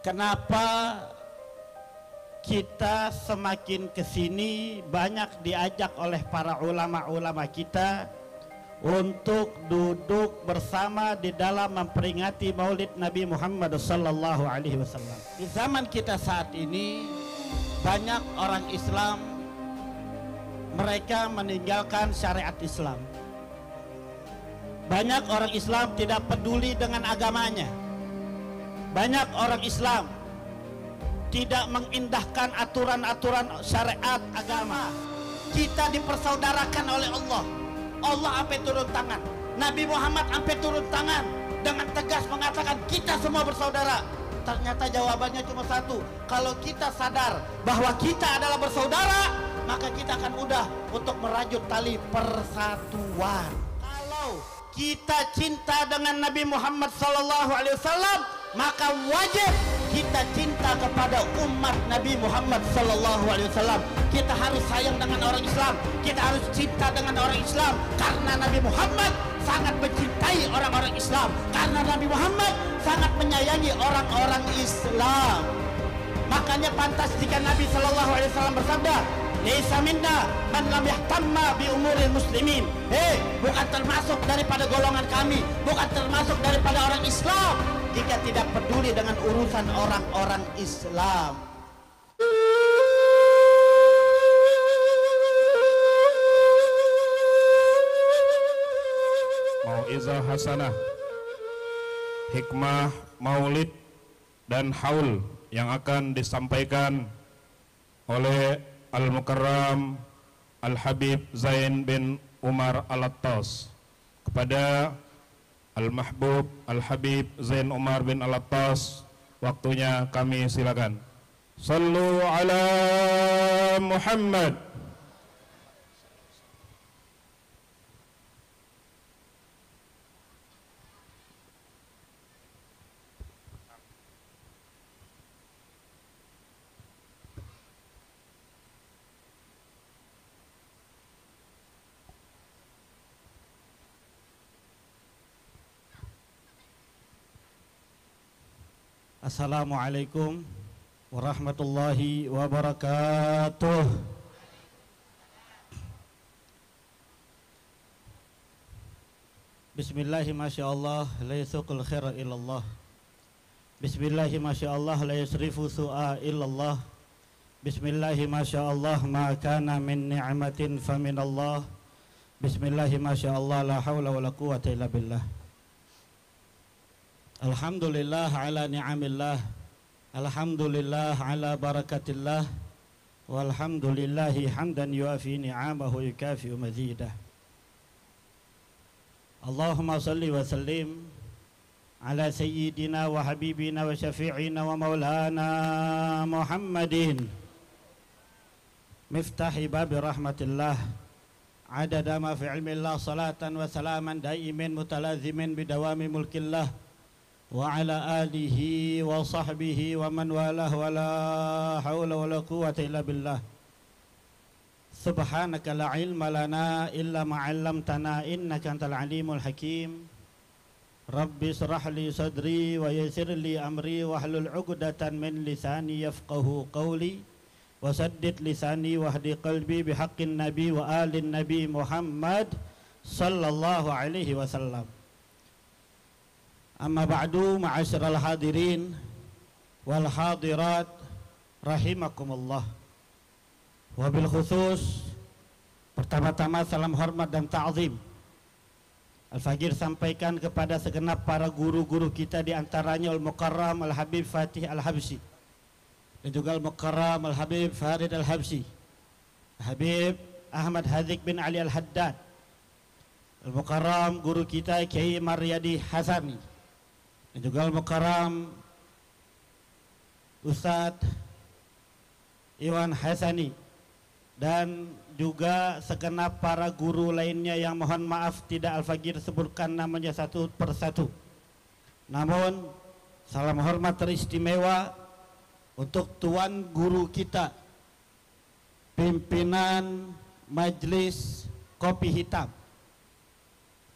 Kenapa kita semakin kesini banyak diajak oleh para ulama-ulama kita untuk duduk bersama di dalam memperingati Maulid Nabi Muhammad sallallahu alaihi wasallam. Di zaman kita saat ini banyak orang Islam mereka meninggalkan syariat Islam. Banyak orang Islam tidak peduli dengan agamanya. Banyak orang Islam tidak mengindahkan aturan-aturan syariat agama. Kita dipersaudarakan oleh Allah. Allah sampai turun tangan. Nabi Muhammad sampai turun tangan dengan tegas mengatakan kita semua bersaudara. Ternyata jawabannya cuma satu. Kalau kita sadar bahwa kita adalah bersaudara, maka kita akan mudah untuk merajut tali persatuan. Kalau kita cinta dengan Nabi Muhammad sallallahu alaihi wasallam, maka wajib kita cinta kepada umat Nabi Muhammad sallallahu alaihi wasallam. Kita harus sayang dengan orang Islam, kita harus cinta dengan orang Islam karena Nabi Muhammad sangat mencintai orang-orang Islam, karena Nabi Muhammad sangat menyayangi orang-orang Islam. Makanya pantas jika Nabi sallallahu alaihi wasallam bersabda, "Laisa minna man lam yahtamma bi umuril muslimin." Bukan termasuk daripada golongan kami, bukan termasuk daripada orang Islam jika tidak peduli dengan urusan orang-orang Islam. Mau'izah hasanah, hikmah maulid dan haul yang akan disampaikan oleh Al-Mukarram Al-Habib Zain bin Umar Al-Attas kepada Al-Mahbub Al-Habib Zain Umar bin Al-Attas. Waktunya kami silakan. Sallu ala Muhammad. Assalamualaikum warahmatullahi wabarakatuh. Bismillahi masyaallah la yasuqul khaira illallah. Bismillahi masyaallah la yusrifu su'a illallah. Bismillahi masyaallah ma kana min ni'matin faminallah. Bismillahi masyaallah la haula wala quwwata illa billah. Alhamdulillah ala ni'amillah, alhamdulillah ala barakatillah, walhamdulillahi hamdan yuafi ni'amahu yukafi'u mazidah. Allahumma salli wa sallim ala sayyidina wa habibina wa syafi'ina wa maulana Muhammadin miftahi babi rahmatillah adada ma fi ilmillah salatan wa salaman daimin mutalazimin bidawami mulkillah wa ala alihi wa sahbihi wa man walah wa la hawla wa la quwwata illa billah. Subhanaka la ilma lana illa ma 'allamtana innaka antal alimul hakim. Rabbi shrah li sadri wa yassir li amri wa hlul 'uqdatan min lisani yafqahu qawli wa saddid lisani wa hdi qalbi bihaqqin nabi wa alin nabi Muhammad sallallahu alaihi wasallam. Amma ba'du, ma'asyiral hadirin wal hadirat rahimakumullah. Wabil khusus pertama-tama salam hormat dan ta'zim Al-Fagir sampaikan kepada segenap para guru-guru kita, di antaranya Al-Mukarram Al-Habib Fatih Al-Habsyi dan juga Al-Mukarram Al-Habib Farid Al-Habsyi, Habib Ahmad Hadzik bin Ali Al-Haddad, Al-Mukarram guru kita Kiai Maryadi Hasani, dan juga Al-Mukarram Ustadz Iwan Hasani, dan juga segenap para guru lainnya yang mohon maaf tidak Al-Fagir sebutkan namanya satu persatu. Namun salam hormat teristimewa untuk tuan guru kita, pimpinan Majelis Kopi Hitam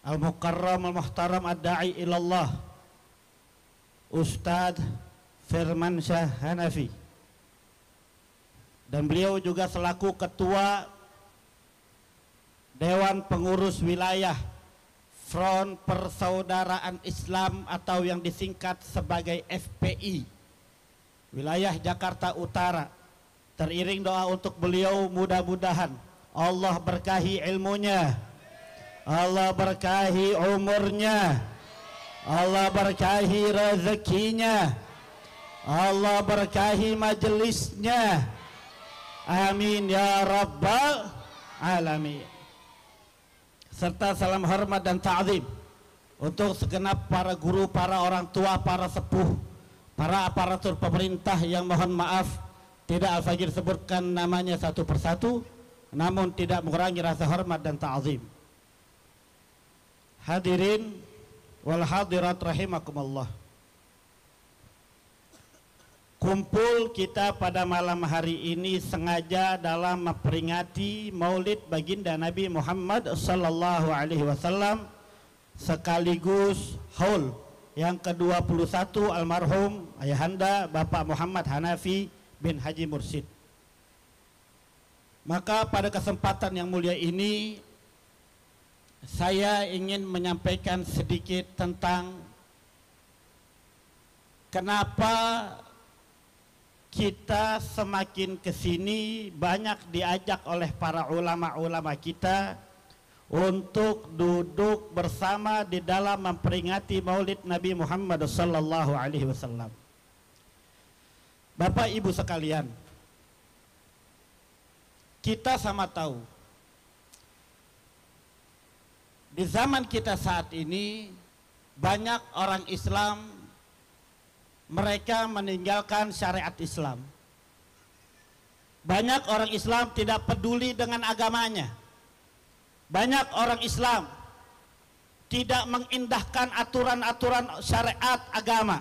Al-Mukarram Al-Muhtaram Ad-Da'i Ilallah Ustadz Firmansyah Hanafi, dan beliau juga selaku ketua Dewan Pengurus Wilayah Front Persaudaraan Islam atau yang disingkat sebagai FPI Wilayah Jakarta Utara. Teriring doa untuk beliau, mudah-mudahan Allah berkahi ilmunya, Allah berkahi umurnya, Allah berkahi rezekinya, Allah berkahi majelisnya. Amin ya rabbal alamin. Serta salam hormat dan ta'zim untuk segenap para guru, para orang tua, para sepuh, para aparatur pemerintah yang mohon maaf tidak Al-Fajir sebutkan namanya satu persatu, namun tidak mengurangi rasa hormat dan ta'zim. Hadirin wal hadirat rahimakumullah. Kumpul kita pada malam hari ini sengaja dalam memperingati Maulid baginda Nabi Muhammad sallallahu alaihi wasallam sekaligus haul yang ke-21 almarhum ayahanda Bapak Muhammad Hanafi bin Haji Mursyid. Maka pada kesempatan yang mulia ini saya ingin menyampaikan sedikit tentang kenapa kita semakin kesini banyak diajak oleh para ulama-ulama kita untuk duduk bersama di dalam memperingati Maulid Nabi Muhammad sallallahu alaihi wasallam. Bapak Ibu sekalian, kita sama tahu di zaman kita saat ini banyak orang Islam mereka meninggalkan syariat Islam. Banyak orang Islam tidak peduli dengan agamanya. Banyak orang Islam tidak mengindahkan aturan-aturan syariat agama.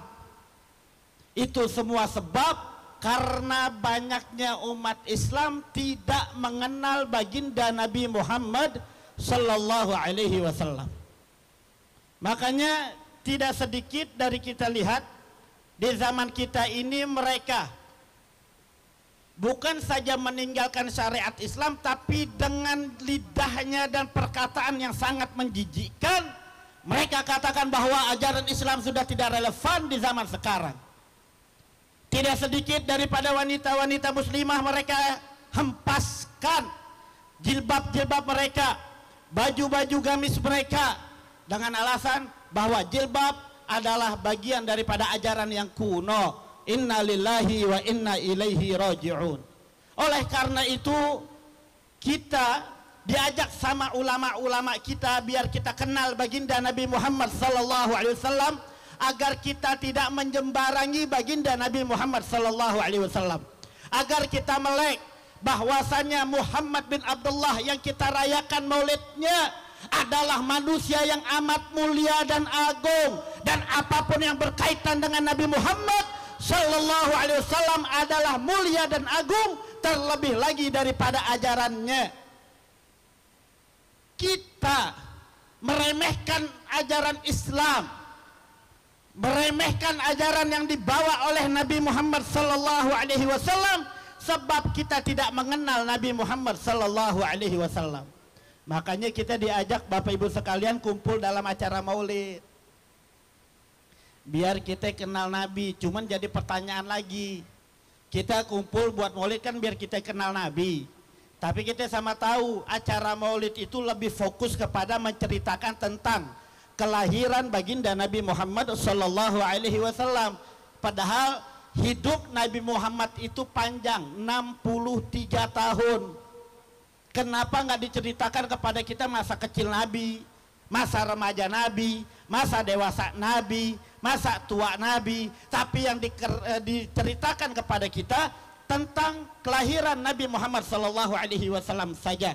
Itu semua sebab karena banyaknya umat Islam tidak mengenal baginda Nabi Muhammad sallallahu alaihi wasallam. Makanya tidak sedikit dari kita lihat di zaman kita ini mereka bukan saja meninggalkan syariat Islam, tapi dengan lidahnya dan perkataan yang sangat menjijikkan mereka katakan bahwa ajaran Islam sudah tidak relevan di zaman sekarang. Tidak sedikit daripada wanita-wanita muslimah mereka hempaskan jilbab-jilbab mereka, baju-baju gamis mereka dengan alasan bahwa jilbab adalah bagian daripada ajaran yang kuno. Inna lillahi wa inna ilaihi raji'un. Oleh karena itu kita diajak sama ulama-ulama kita biar kita kenal baginda Nabi Muhammad sallallahu alaihi wasallam, agar kita tidak menjembarangi baginda Nabi Muhammad sallallahu alaihi wasallam, agar kita melek bahwasanya Muhammad bin Abdullah yang kita rayakan maulidnya adalah manusia yang amat mulia dan agung, dan apapun yang berkaitan dengan Nabi Muhammad sallallahu alaihi wasallam adalah mulia dan agung, terlebih lagi daripada ajarannya. Kita meremehkan ajaran Islam, meremehkan ajaran yang dibawa oleh Nabi Muhammad sallallahu alaihi wasallam sebab kita tidak mengenal Nabi Muhammad sallallahu alaihi wasallam. Makanya kita diajak Bapak Ibu sekalian kumpul dalam acara maulid biar kita kenal Nabi. Cuman jadi pertanyaan lagi, kita kumpul buat maulid kan biar kita kenal Nabi, tapi kita sama tahu acara maulid itu lebih fokus kepada menceritakan tentang kelahiran baginda Nabi Muhammad sallallahu alaihi wasallam. Padahal hidup Nabi Muhammad itu panjang, 63 tahun. Kenapa nggak diceritakan kepada kita masa kecil Nabi, masa remaja Nabi, masa dewasa Nabi, masa tua Nabi, tapi yang diceritakan kepada kita tentang kelahiran Nabi Muhammad sallallahu alaihi wasallam saja,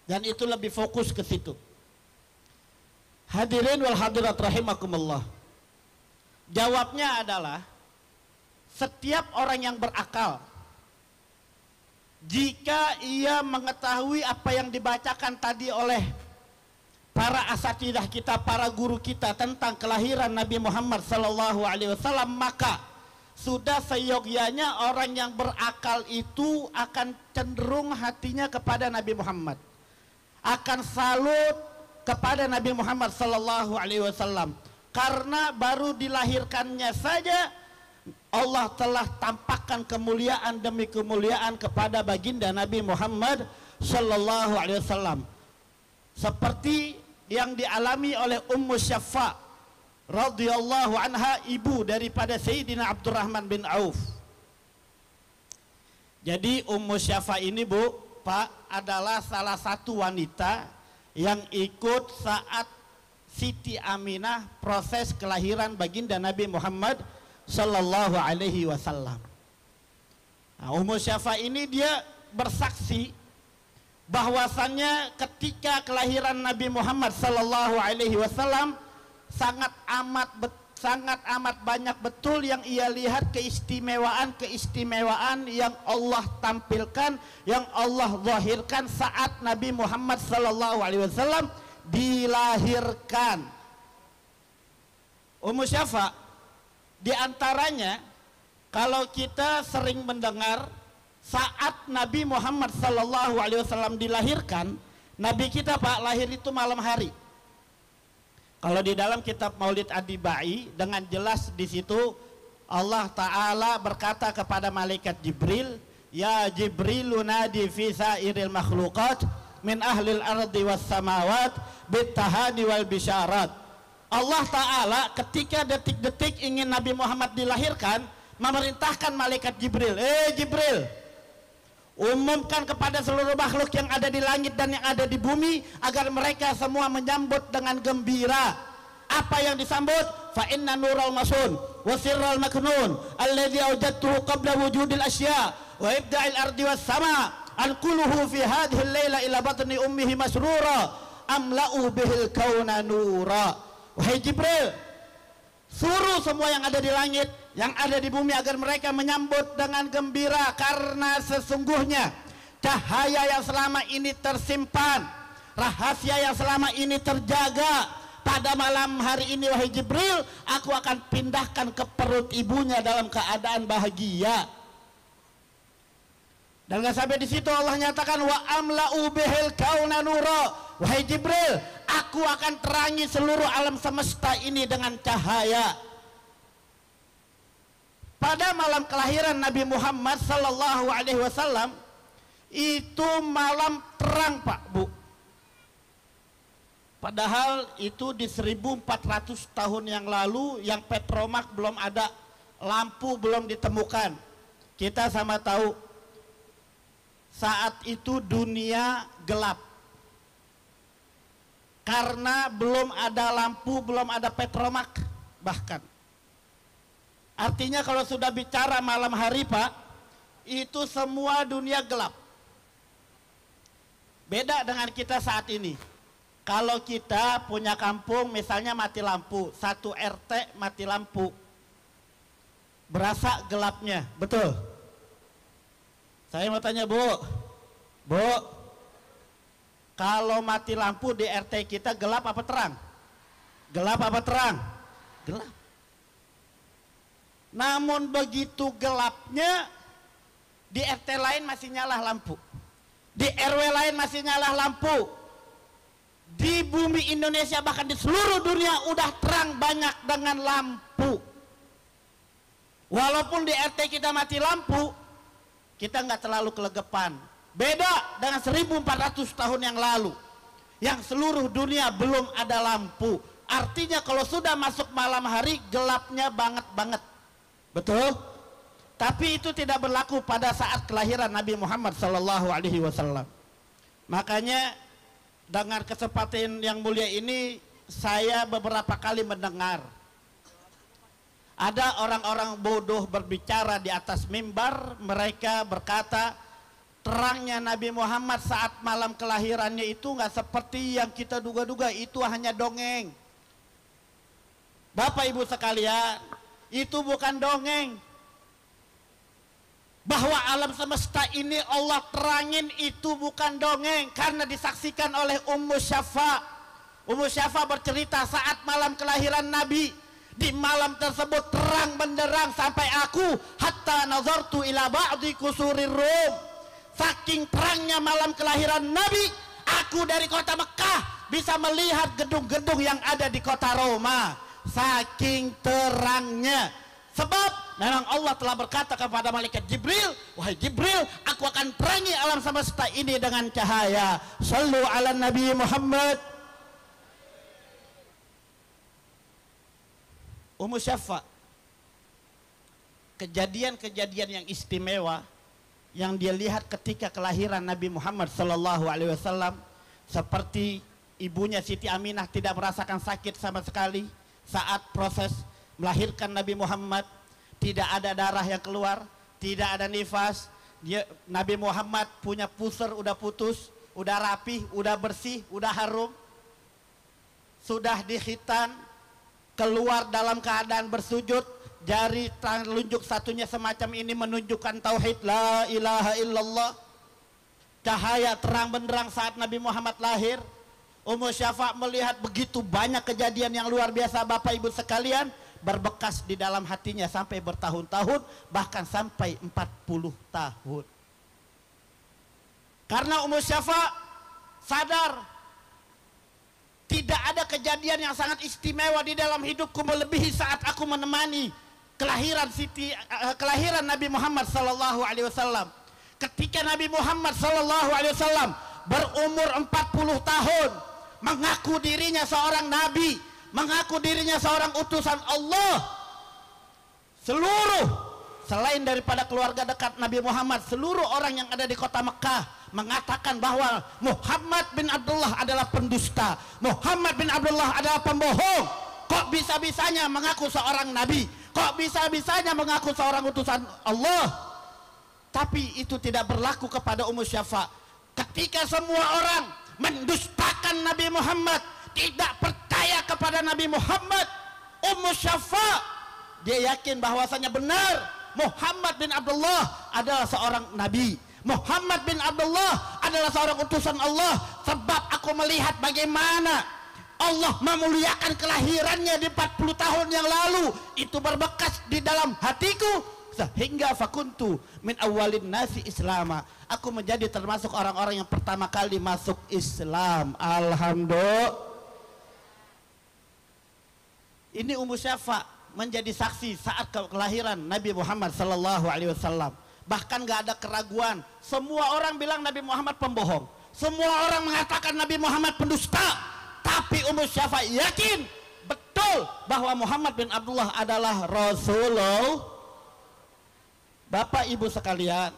dan itu lebih fokus ke situ. Hadirin wal hadirat rahimakumullah. Jawabnya adalah setiap orang yang berakal, jika ia mengetahui apa yang dibacakan tadi oleh para asatidah kita, para guru kita tentang kelahiran Nabi Muhammad sallallahu alaihi wasallam, maka sudah seyogyanya orang yang berakal itu akan cenderung hatinya kepada Nabi Muhammad, akan salut kepada Nabi Muhammad sallallahu alaihi wasallam, karena baru dilahirkannya saja Allah telah tampakkan kemuliaan demi kemuliaan kepada baginda Nabi Muhammad sallallahu alaihi wasallam, seperti yang dialami oleh Ummu Syafa radhiyallahu anha, ibu daripada Sayyidina Abdurrahman bin Auf. Jadi Ummu Syafa ini, Bu, Pak, adalah salah satu wanita yang ikut saat Siti Aminah proses kelahiran baginda Nabi Muhammad sallallahu alaihi wasallam. Nah, Ummu Syafa ini dia bersaksi bahwasannya ketika kelahiran Nabi Muhammad sallallahu alaihi wasallam sangat amat banyak betul yang ia lihat keistimewaan yang Allah tampilkan, yang Allah zahirkan saat Nabi Muhammad sallallahu alaihi wasallam dilahirkan. Ummu Syafa di antaranya, kalau kita sering mendengar saat Nabi Muhammad sallallahu alaihi wasallam dilahirkan, Nabi kita, Pak, lahir itu malam hari. Kalau di dalam kitab Maulid Adibai dengan jelas di situ Allah Ta'ala berkata kepada malaikat Jibril, ya Jibrilu nadi fi sairil makhluqat min ahlil ardi was samawat bittahani wal bisyarat. Allah Ta'ala ketika detik-detik ingin Nabi Muhammad dilahirkan memerintahkan malaikat Jibril, Jibril, umumkan kepada seluruh makhluk yang ada di langit dan yang ada di bumi agar mereka semua menyambut dengan gembira. Apa yang disambut? Fa inna nural masun wa sirral maknun alladhi awjadtuhu qabla wujudil asya wa ibda'il ardi was sama anquluhu fi hadhihi al-laila ila batni ummihi masrura amla'u bihil kauna nura. Wahai Jibril, suruh semua yang ada di langit, yang ada di bumi agar mereka menyambut dengan gembira, karena sesungguhnya cahaya yang selama ini tersimpan, rahasia yang selama ini terjaga, pada malam hari ini wahai Jibril, aku akan pindahkan ke perut ibunya dalam keadaan bahagia. Dan gak sampai di situ, Allah nyatakan wa amla'u bihil kauna nura. Wahai Jibril, aku akan terangi seluruh alam semesta ini dengan cahaya. Pada malam kelahiran Nabi Muhammad sallallahu alaihi wasallam itu malam terang, Pak, Bu. Padahal itu di 1400 tahun yang lalu yang petromak belum ada, lampu belum ditemukan. Kita sama tahu saat itu dunia gelap karena belum ada lampu, belum ada petromak bahkan. Artinya kalau sudah bicara malam hari, Pak, itu semua dunia gelap. Beda dengan kita saat ini. Kalau kita punya kampung misalnya mati lampu, satu RT mati lampu, berasa gelapnya, betul? Saya mau tanya, Bu, kalau mati lampu di RT kita gelap apa terang? Gelap apa terang? Gelap. Namun begitu gelapnya, di RT lain masih nyala lampu, di RW lain masih nyala lampu, di bumi Indonesia bahkan di seluruh dunia udah terang banyak dengan lampu. Walaupun di RT kita mati lampu, kita nggak terlalu kelegepan. Beda dengan 1400 tahun yang lalu, yang seluruh dunia belum ada lampu. Artinya kalau sudah masuk malam hari, gelapnya banget. Betul? Tapi itu tidak berlaku pada saat kelahiran Nabi Muhammad sallallahu alaihi wasallam. Makanya dengan kesempatan yang mulia ini, saya beberapa kali mendengar ada orang-orang bodoh berbicara di atas mimbar. Mereka berkata, terangnya Nabi Muhammad saat malam kelahirannya itu nggak seperti yang kita duga-duga, itu hanya dongeng. Bapak Ibu sekalian, itu bukan dongeng. Bahwa alam semesta ini Allah terangin itu bukan dongeng, karena disaksikan oleh Ummu Syafa. Ummu Syafa bercerita saat malam kelahiran Nabi, Di malam tersebut terang benderang sampai aku hatta nazartu ila ba'di kusurir Rum. Saking terangnya malam kelahiran Nabi, aku dari kota Mekah bisa melihat gedung-gedung yang ada di kota Roma. Saking terangnya. Sebab memang Allah telah berkata kepada malaikat Jibril, wahai Jibril, aku akan terangi alam semesta ini dengan cahaya. Sallu ala Nabi Muhammad. Ummu Syafa, kejadian-kejadian yang istimewa yang dia lihat ketika kelahiran Nabi Muhammad sallallahu alaihi wasallam, seperti ibunya Siti Aminah tidak merasakan sakit sama sekali saat proses melahirkan Nabi Muhammad, tidak ada darah yang keluar, tidak ada nifas. Nabi Muhammad punya pusar udah putus, udah rapih, udah bersih, udah harum, sudah dikhitan, keluar dalam keadaan bersujud, jari telunjuk satunya semacam ini menunjukkan tauhid la ilaha illallah. Cahaya terang benderang saat Nabi Muhammad lahir. Ummu Syafa melihat begitu banyak kejadian yang luar biasa, Bapak Ibu sekalian, berbekas di dalam hatinya sampai bertahun-tahun, bahkan sampai 40 tahun. Karena Ummu Syafa sadar tidak ada kejadian yang sangat istimewa di dalam hidupku melebihi saat aku menemani kelahiran Nabi Muhammad sallallahu alaihi wasallam. Ketika Nabi Muhammad sallallahu alaihi wasallam berumur 40 tahun, mengaku dirinya seorang nabi, mengaku dirinya seorang utusan Allah. Seluruh selain daripada keluarga dekat Nabi Muhammad, seluruh orang yang ada di kota Mekah mengatakan bahwa Muhammad bin Abdullah adalah pendusta, Muhammad bin Abdullah adalah pembohong. Kok bisa-bisanya mengaku seorang nabi, kok bisa-bisanya mengaku seorang utusan Allah. Tapi itu tidak berlaku kepada Ummu Syafa. Ketika semua orang mendustakan Nabi Muhammad, tidak percaya kepada Nabi Muhammad, Ummu Syafa dia yakin bahwasanya benar Muhammad bin Abdullah adalah seorang nabi, Muhammad bin Abdullah adalah seorang utusan Allah. Sebab aku melihat bagaimana Allah memuliakan kelahirannya di 40 tahun yang lalu, itu berbekas di dalam hatiku, sehingga fakuntu min awalin nasi islama, aku menjadi termasuk orang-orang yang pertama kali masuk Islam. Alhamdulillah. Ini Ummu Syafa menjadi saksi saat kelahiran Nabi Muhammad sallallahu alaihi wasallam. Bahkan gak ada keraguan, semua orang bilang Nabi Muhammad pembohong, semua orang mengatakan Nabi Muhammad pendusta, tapi Ummu Syafa yakin betul bahwa Muhammad bin Abdullah adalah Rasulullah. Bapak Ibu sekalian,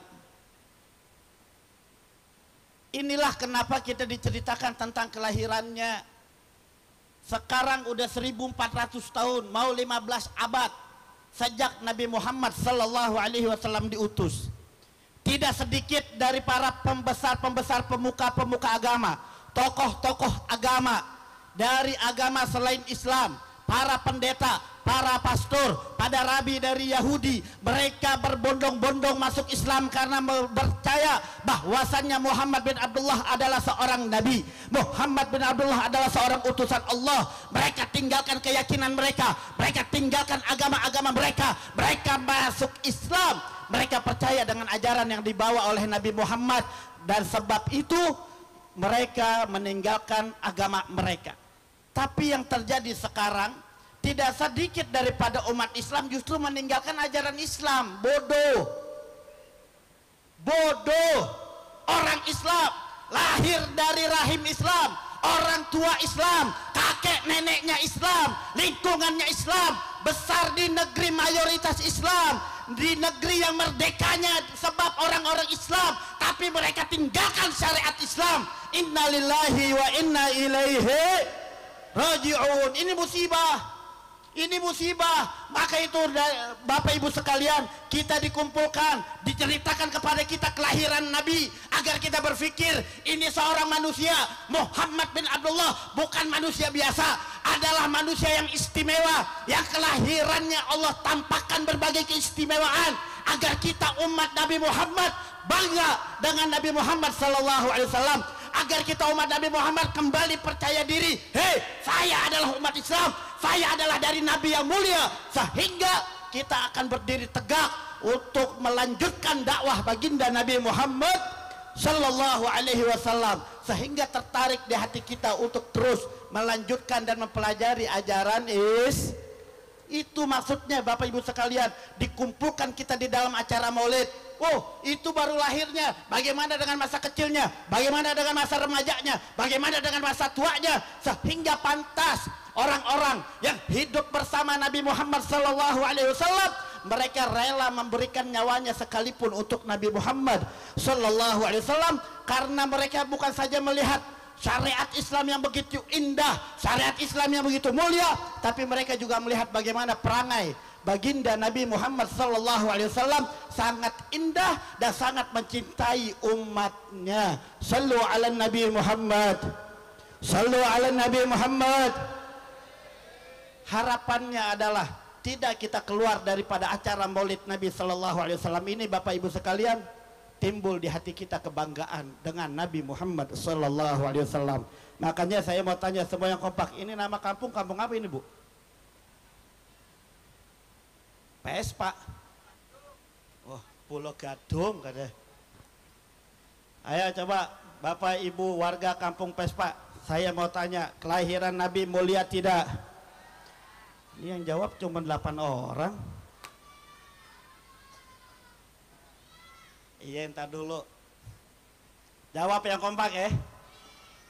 inilah kenapa kita diceritakan tentang kelahirannya. Sekarang udah 1400 tahun, mau 15 abad sejak Nabi Muhammad sallallahu alaihi wasallam diutus. Tidak sedikit dari para pembesar-pembesar, pemuka-pemuka agama, tokoh-tokoh agama dari agama selain Islam, para pendeta, para pastor, pada rabi dari Yahudi, mereka berbondong-bondong masuk Islam karena percaya bahwasannya Muhammad bin Abdullah adalah seorang nabi, Muhammad bin Abdullah adalah seorang utusan Allah. Mereka tinggalkan keyakinan mereka, mereka tinggalkan agama-agama mereka, mereka masuk Islam. Mereka percaya dengan ajaran yang dibawa oleh Nabi Muhammad, dan sebab itu mereka meninggalkan agama mereka. Tapi yang terjadi sekarang, tidak sedikit daripada umat Islam justru meninggalkan ajaran Islam. Bodoh. Orang Islam lahir dari rahim Islam, orang tua Islam, kakek neneknya Islam, lingkungannya Islam, besar di negeri mayoritas Islam, di negeri yang merdekanya sebab orang-orang Islam, tapi mereka tinggalkan syariat Islam. Innalillahi wa inna ilaihi raji'un. Ini musibah. Ini musibah. Maka itu Bapak Ibu sekalian, kita dikumpulkan, diceritakan kepada kita kelahiran Nabi, agar kita berpikir ini seorang manusia. Muhammad bin Abdullah bukan manusia biasa, adalah manusia yang istimewa, yang kelahirannya Allah tampakkan berbagai keistimewaan, agar kita umat Nabi Muhammad bangga dengan Nabi Muhammad sallallahu alaihi wasallam, agar kita umat Nabi Muhammad kembali percaya diri. Hei, saya adalah umat Islam, saya adalah dari Nabi yang mulia, sehingga kita akan berdiri tegak untuk melanjutkan dakwah baginda Nabi Muhammad Sallallahu Alaihi Wasallam, sehingga tertarik di hati kita untuk terus melanjutkan dan mempelajari ajaran itu. Maksudnya Bapak Ibu sekalian, dikumpulkan kita di dalam acara maulid. Oh, itu baru lahirnya. Bagaimana dengan masa kecilnya? Bagaimana dengan masa remajanya? Bagaimana dengan masa tuanya? Sehingga pantas orang-orang yang hidup bersama Nabi Muhammad Sallallahu Alaihi Wasallam, mereka rela memberikan nyawanya sekalipun untuk Nabi Muhammad Sallallahu Alaihi Wasallam, karena mereka bukan saja melihat syariat Islam yang begitu indah, syariat Islam yang begitu mulia, tapi mereka juga melihat bagaimana perangai baginda Nabi Muhammad Sallallahu Alaihi Wasallam sangat indah dan sangat mencintai umatnya. Sallu ala Nabi Muhammad, sallu ala Nabi Muhammad. Harapannya adalah tidak kita keluar daripada acara maulid Nabi Sallallahu Alaihi Wasallam ini, Bapak Ibu sekalian, timbul di hati kita kebanggaan dengan Nabi Muhammad Sallallahu Alaihi Wasallam. Makanya saya mau tanya semua yang kompak, ini nama kampung apa ini, Bu? PS, Pak. Oh, Pulau Gadung katanya. Ayo coba Bapak Ibu warga kampung PS, Pak, saya mau tanya, kelahiran Nabi mulia tidak? Ini yang jawab cuma 8 orang. Iya, entar dulu. Jawab yang kompak ya.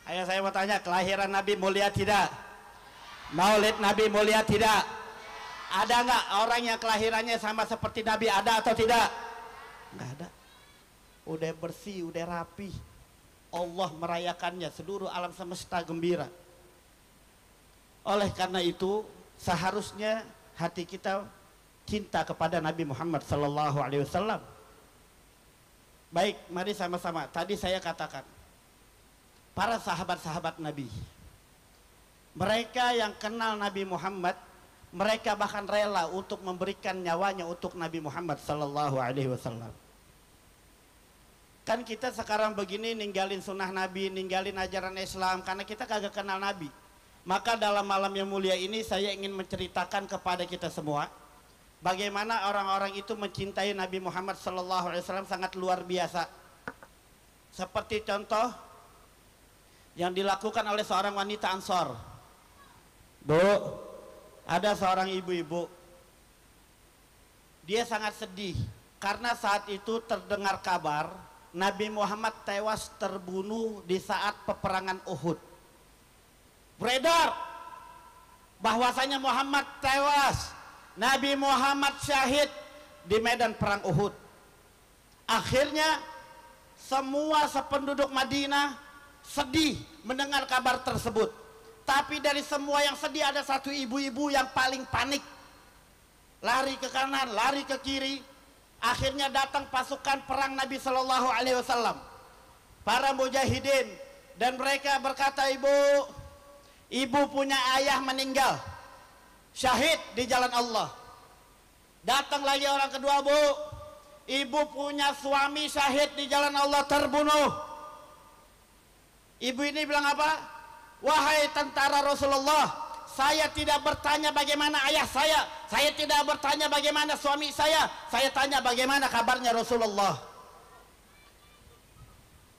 Ayo saya mau tanya, kelahiran Nabi mulia tidak? Maulid Nabi mulia tidak? Ada nggak orang yang kelahirannya sama seperti Nabi? Ada atau tidak? Nggak ada. Udah bersih, udah rapi. Allah merayakannya, seluruh alam semesta gembira. Oleh karena itu, seharusnya hati kita cinta kepada Nabi Muhammad Sallallahu Alaihi Wasallam. Baik, mari sama-sama. Tadi saya katakan, para sahabat-sahabat Nabi, mereka yang kenal Nabi Muhammad, mereka bahkan rela untuk memberikan nyawanya untuk Nabi Muhammad Sallallahu Alaihi Wasallam. Kan kita sekarang begini, ninggalin sunnah Nabi, ninggalin ajaran Islam karena kita kagak kenal Nabi. Maka dalam malam yang mulia ini saya ingin menceritakan kepada kita semua bagaimana orang-orang itu mencintai Nabi Muhammad Sallallahu Alaihi Wasallam sangat luar biasa. Seperti contoh yang dilakukan oleh seorang wanita Ansor. Bu, ada seorang ibu-ibu, dia sangat sedih karena saat itu terdengar kabar Nabi Muhammad tewas terbunuh di saat peperangan Uhud. Beredar bahwasanya Muhammad tewas, Nabi Muhammad syahid di medan perang Uhud. Akhirnya semua sependuduk Madinah sedih mendengar kabar tersebut. Tapi dari semua yang sedih ada satu ibu-ibu yang paling panik. Lari ke kanan, lari ke kiri. Akhirnya datang pasukan perang Nabi Sallallahu Alaihi Wasallam, para mujahidin, dan mereka berkata, ibu punya ayah meninggal syahid di jalan Allah. Datang lagi orang kedua, Bu, ibu punya suami syahid di jalan Allah, terbunuh. Ibu ini bilang apa? Wahai tentara Rasulullah, saya tidak bertanya bagaimana ayah saya tidak bertanya bagaimana suami saya tanya bagaimana kabarnya Rasulullah.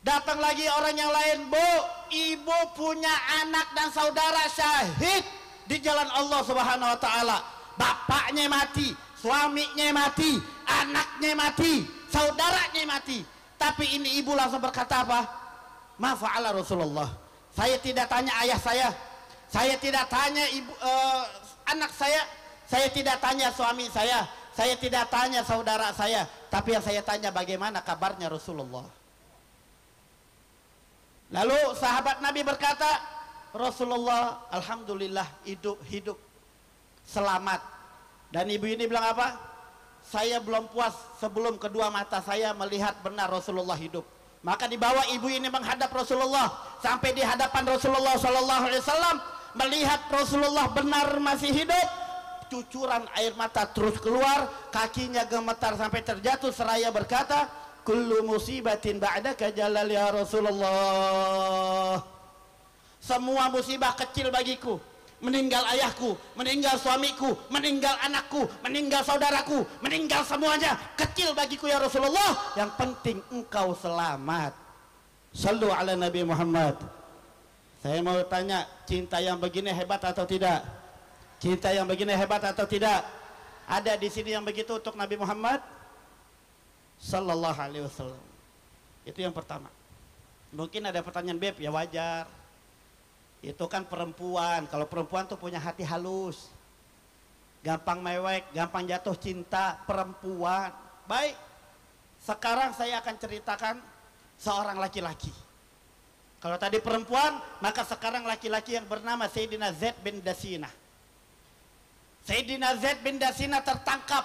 Datang lagi orang yang lain, Bu, ibu punya anak dan saudara syahid di jalan Allah Subhanahu wa taala. Bapaknya mati, suaminya mati, anaknya mati, saudaranya mati. Tapi ini ibu langsung berkata apa? Ma fa'ala Rasulullah. Saya tidak tanya ayah saya tidak tanya anak saya tidak tanya suami saya tidak tanya saudara saya, tapi yang saya tanya bagaimana kabarnya Rasulullah. Lalu sahabat Nabi berkata, Rasulullah alhamdulillah hidup selamat. Dan ibu ini bilang apa? Saya belum puas sebelum kedua mata saya melihat benar Rasulullah hidup. Maka dibawa ibu ini menghadap Rasulullah, sampai di hadapan Rasulullah Sallallahu Alaihi Wasallam, melihat Rasulullah benar masih hidup. Cucuran air mata terus keluar, kakinya gemetar sampai terjatuh seraya berkata, kullu musibatin ba'daka jalal ya Rasulullah. Semua musibah kecil bagiku, meninggal ayahku, meninggal suamiku, meninggal anakku, meninggal saudaraku, meninggal semuanya, kecil bagiku ya Rasulullah, yang penting engkau selamat. Sallu ala Nabi Muhammad. Saya mau tanya, cinta yang begini hebat atau tidak? Cinta yang begini hebat atau tidak? Ada di sini yang begitu untuk Nabi Muhammad sallallahu alaihi wasallam. Itu yang pertama. Mungkin ada pertanyaan, Beb, ya wajar. Itu kan perempuan. Kalau perempuan tuh punya hati halus, gampang mewek, gampang jatuh cinta. Perempuan. Baik, sekarang saya akan ceritakan seorang laki-laki. Kalau tadi perempuan, maka sekarang laki-laki yang bernama Sayyidina Zaid bin Dasina. Sayyidina Zaid bin Dasina tertangkap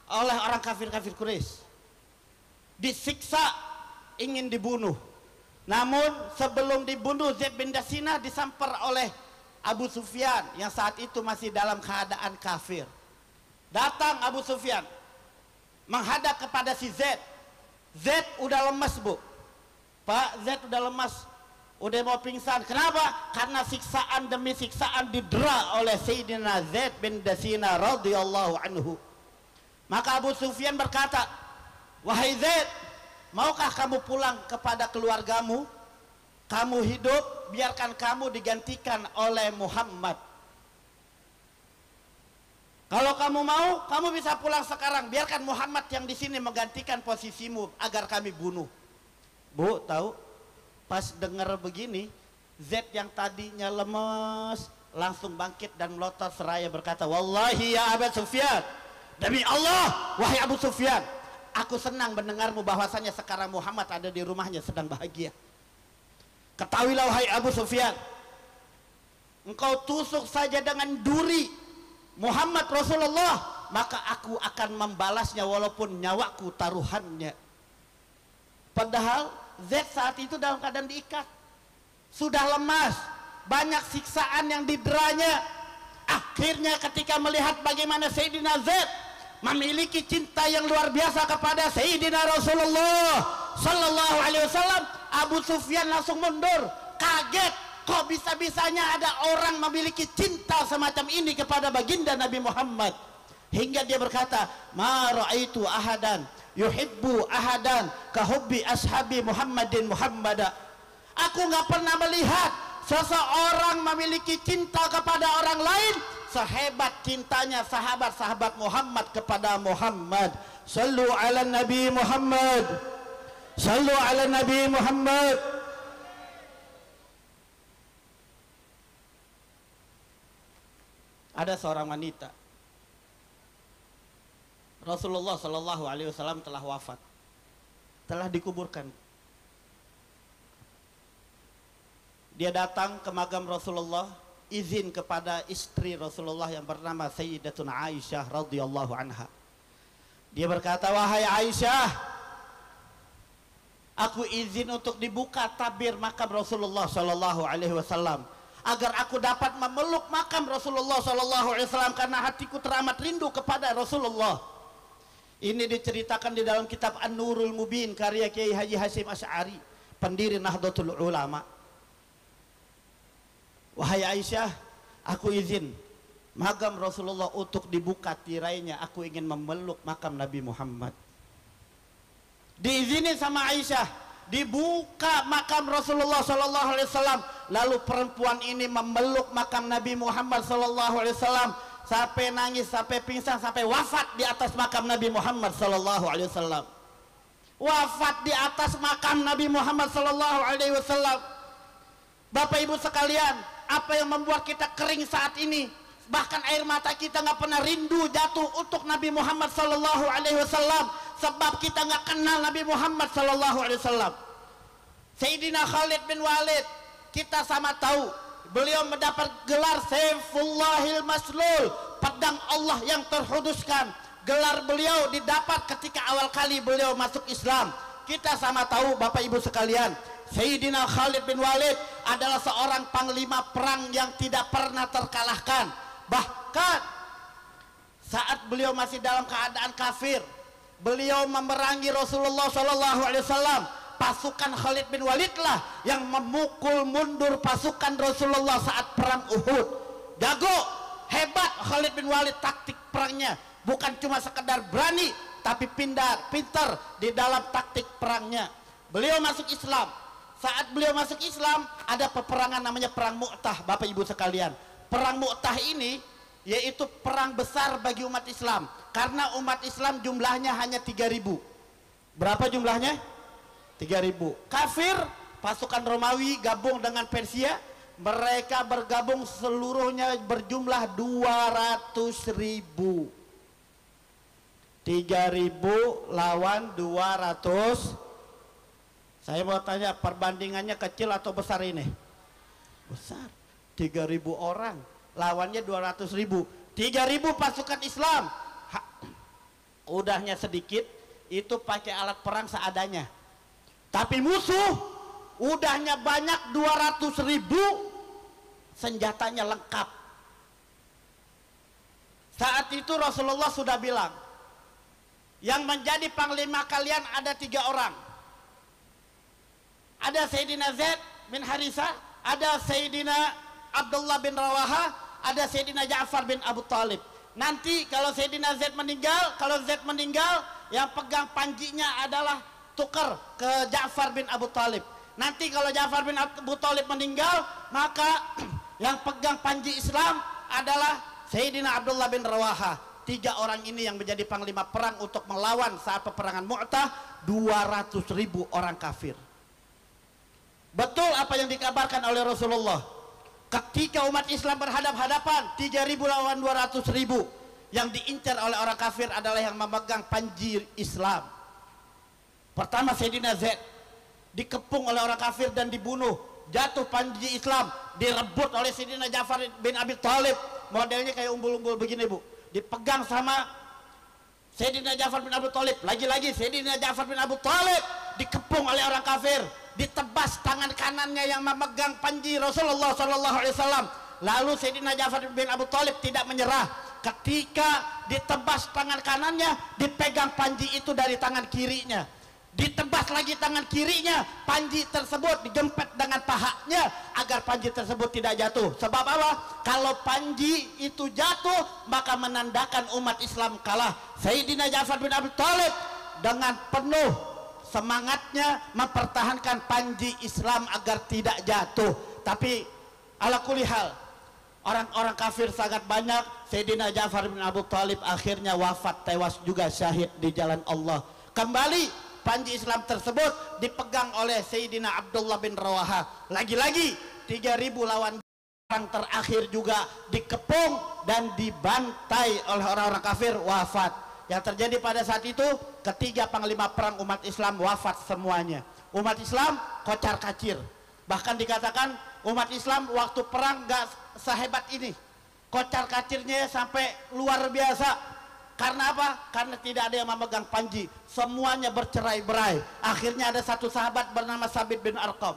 oleh orang kafir-kafir Quraisy, disiksa, ingin dibunuh. Namun sebelum dibunuh, Zaid bin Dasina disamper oleh Abu Sufyan yang saat itu masih dalam keadaan kafir. Datang Abu Sufyan menghadap kepada si Zaid. Zaid udah lemas, Bu. Pak, Zaid udah lemas, udah mau pingsan. Kenapa? Karena siksaan demi siksaan didera oleh Sayyidina Zaid bin Dasina radhiyallahu anhu. Maka Abu Sufyan berkata, wahai Zaid, maukah kamu pulang kepada keluargamu? Kamu hidup, biarkan kamu digantikan oleh Muhammad. Kalau kamu mau, kamu bisa pulang sekarang. Biarkan Muhammad yang di sini menggantikan posisimu agar kami bunuh. Bu, tahu? Pas dengar begini, Zaid yang tadinya lemes langsung bangkit dan melotot seraya berkata, wallahi ya Abu Sufyan, demi Allah, wahai Abu Sufyan, aku senang mendengarmu bahwasanya sekarang Muhammad ada di rumahnya sedang bahagia. Ketahuilah wahai Abu Sufyan, engkau tusuk saja dengan duri Muhammad Rasulullah, maka aku akan membalasnya walaupun nyawaku taruhannya. Padahal Zaid saat itu dalam keadaan diikat, sudah lemas, banyak siksaan yang dideranya. Akhirnya ketika melihat bagaimana Sayyidina Zaid memiliki cinta yang luar biasa kepada Sayyidina Rasulullah sallallahu alaihi wasallam, Abu Sufyan langsung mundur, kaget, kok bisa-bisanya ada orang memiliki cinta semacam ini kepada baginda Nabi Muhammad. Hingga dia berkata, ma ra'aitu ahadan yuhibbu ahadan kahubbi ashabi Muhammadin Muhammada. Aku nggak pernah melihat seseorang memiliki cinta kepada orang lain sehebat cintanya sahabat-sahabat Muhammad kepada Muhammad. Sallu ala Nabi Muhammad. Sallu ala Nabi Muhammad. Ada seorang wanita, Rasulullah Shallallahu Alaihi Wasallam telah wafat, telah dikuburkan. Dia datang ke makam Rasulullah, izin kepada istri Rasulullah yang bernama Sayyidatuna Aisyah radhiyallahu anha. Dia berkata, wahai Aisyah, aku izin untuk dibuka tabir makam Rasulullah Shallallahu Alaihi Wasallam agar aku dapat memeluk makam Rasulullah Shallallahu Alaihi Wasallam karena hatiku teramat rindu kepada Rasulullah. Ini diceritakan di dalam kitab An-Nurul Mubin karya Kiai Haji Hasyim Asy'ari, pendiri Nahdlatul Ulama. Wahai Aisyah, aku izin makam Rasulullah untuk dibuka tirainya, aku ingin memeluk makam Nabi Muhammad. Diizinin sama Aisyah, dibuka makam Rasulullah sallallahu alaihi wasallam. Lalu perempuan ini memeluk makam Nabi Muhammad sallallahu alaihi wasallam sampai nangis, sampai pingsan, sampai wafat di atas makam Nabi Muhammad sallallahu alaihi wasallam. Wafat di atas makam Nabi Muhammad sallallahu alaihi wasallam. Bapak Ibu sekalian, apa yang membuat kita kering saat ini? Bahkan air mata kita nggak pernah rindu jatuh untuk Nabi Muhammad sallallahu alaihi wasallam, sebab kita nggak kenal Nabi Muhammad sallallahu alaihi wasallam. Sayyidina Khalid bin Walid, kita sama tahu beliau mendapat gelar Sayfullahil Maslul, pedang Allah yang terhuduskan. Gelar beliau didapat ketika awal kali beliau masuk Islam. Kita sama tahu Bapak Ibu sekalian, Sayyidina Khalid bin Walid adalah seorang panglima perang yang tidak pernah terkalahkan. Bahkan saat beliau masih dalam keadaan kafir, beliau memerangi Rasulullah SAW. Pasukan Khalid bin Walid lah yang memukul mundur pasukan Rasulullah saat perang Uhud. jago, hebat Khalid bin Walid taktik perangnya. Bukan cuma sekedar berani, tapi pintar di dalam taktik perangnya. Beliau masuk Islam. Saat beliau masuk Islam, ada peperangan namanya Perang Mu'tah, Bapak Ibu sekalian. Perang Mu'tah ini yaitu perang besar bagi umat Islam. Karena umat Islam jumlahnya hanya 3.000. Berapa jumlahnya? 3.000. Kafir, pasukan Romawi gabung dengan Persia, mereka bergabung seluruhnya berjumlah 200.000. 3.000 lawan 200. Saya mau tanya, perbandingannya kecil atau besar ini? Besar. 3.000 orang lawannya 200.000. 3.000 pasukan Islam. Udahnya sedikit, itu pakai alat perang seadanya. Tapi musuh udahnya banyak, 200.000, senjatanya lengkap. Saat itu Rasulullah sudah bilang, yang menjadi panglima kalian ada 3 orang. Ada Sayyidina Zaid bin Harisah, ada Sayyidina Abdullah bin Rawaha, ada Sayyidina Ja'far bin Abu Talib. Nanti kalau Sayyidina Zaid meninggal, yang pegang panjinya adalah tukar ke Ja'far bin Abu Talib. Nanti kalau Ja'far bin Abu Talib meninggal, maka yang pegang panji Islam adalah Sayyidina Abdullah bin Rawaha. 3 orang ini yang menjadi panglima perang untuk melawan saat peperangan Mu'tah 200.000 orang kafir. Betul apa yang dikabarkan oleh Rasulullah. Ketika umat Islam berhadap-hadapan 3.000 lawan 200.000, yang diincar oleh orang kafir adalah yang memegang panji Islam. Pertama Sayyidina Zaid dikepung oleh orang kafir dan dibunuh. Jatuh panji Islam, direbut oleh Sayyidina Ja'far bin Abi Talib. Modelnya kayak umbul-umbul begini, Bu. Dipegang sama Sayyidina Ja'far bin Abi Talib. Lagi-lagi Sayyidina Ja'far bin Abi Talib dikepung oleh orang kafir. Ditebas tangan kanannya yang memegang panji Rasulullah SAW. Lalu Sayyidina Ja'far bin Abi Talib tidak menyerah. Ketika ditebas tangan kanannya, dipegang panji itu dari tangan kirinya. Ditebas lagi tangan kirinya, panji tersebut digempet dengan pahanya agar panji tersebut tidak jatuh. Sebab apa? Kalau panji itu jatuh, maka menandakan umat Islam kalah. Sayyidina Ja'far bin Abi Talib dengan penuh semangatnya mempertahankan panji Islam agar tidak jatuh. Tapi ala kulli hal, orang-orang kafir sangat banyak. Sayyidina Ja'far bin Abi Talib akhirnya wafat, tewas juga syahid di jalan Allah. Kembali panji Islam tersebut dipegang oleh Sayyidina Abdullah bin Rawaha. Lagi-lagi 3.000 lawan orang terakhir juga dikepung dan dibantai oleh orang-orang kafir, wafat. Yang terjadi pada saat itu, ketiga panglima perang umat Islam wafat semuanya. Umat Islam kocar kacir. Bahkan dikatakan umat Islam waktu perang gak sehebat ini. Kocar kacirnya sampai luar biasa. Karena apa? Karena tidak ada yang memegang panji. Semuanya bercerai-berai. Akhirnya ada satu sahabat bernama Sabit bin Arqam.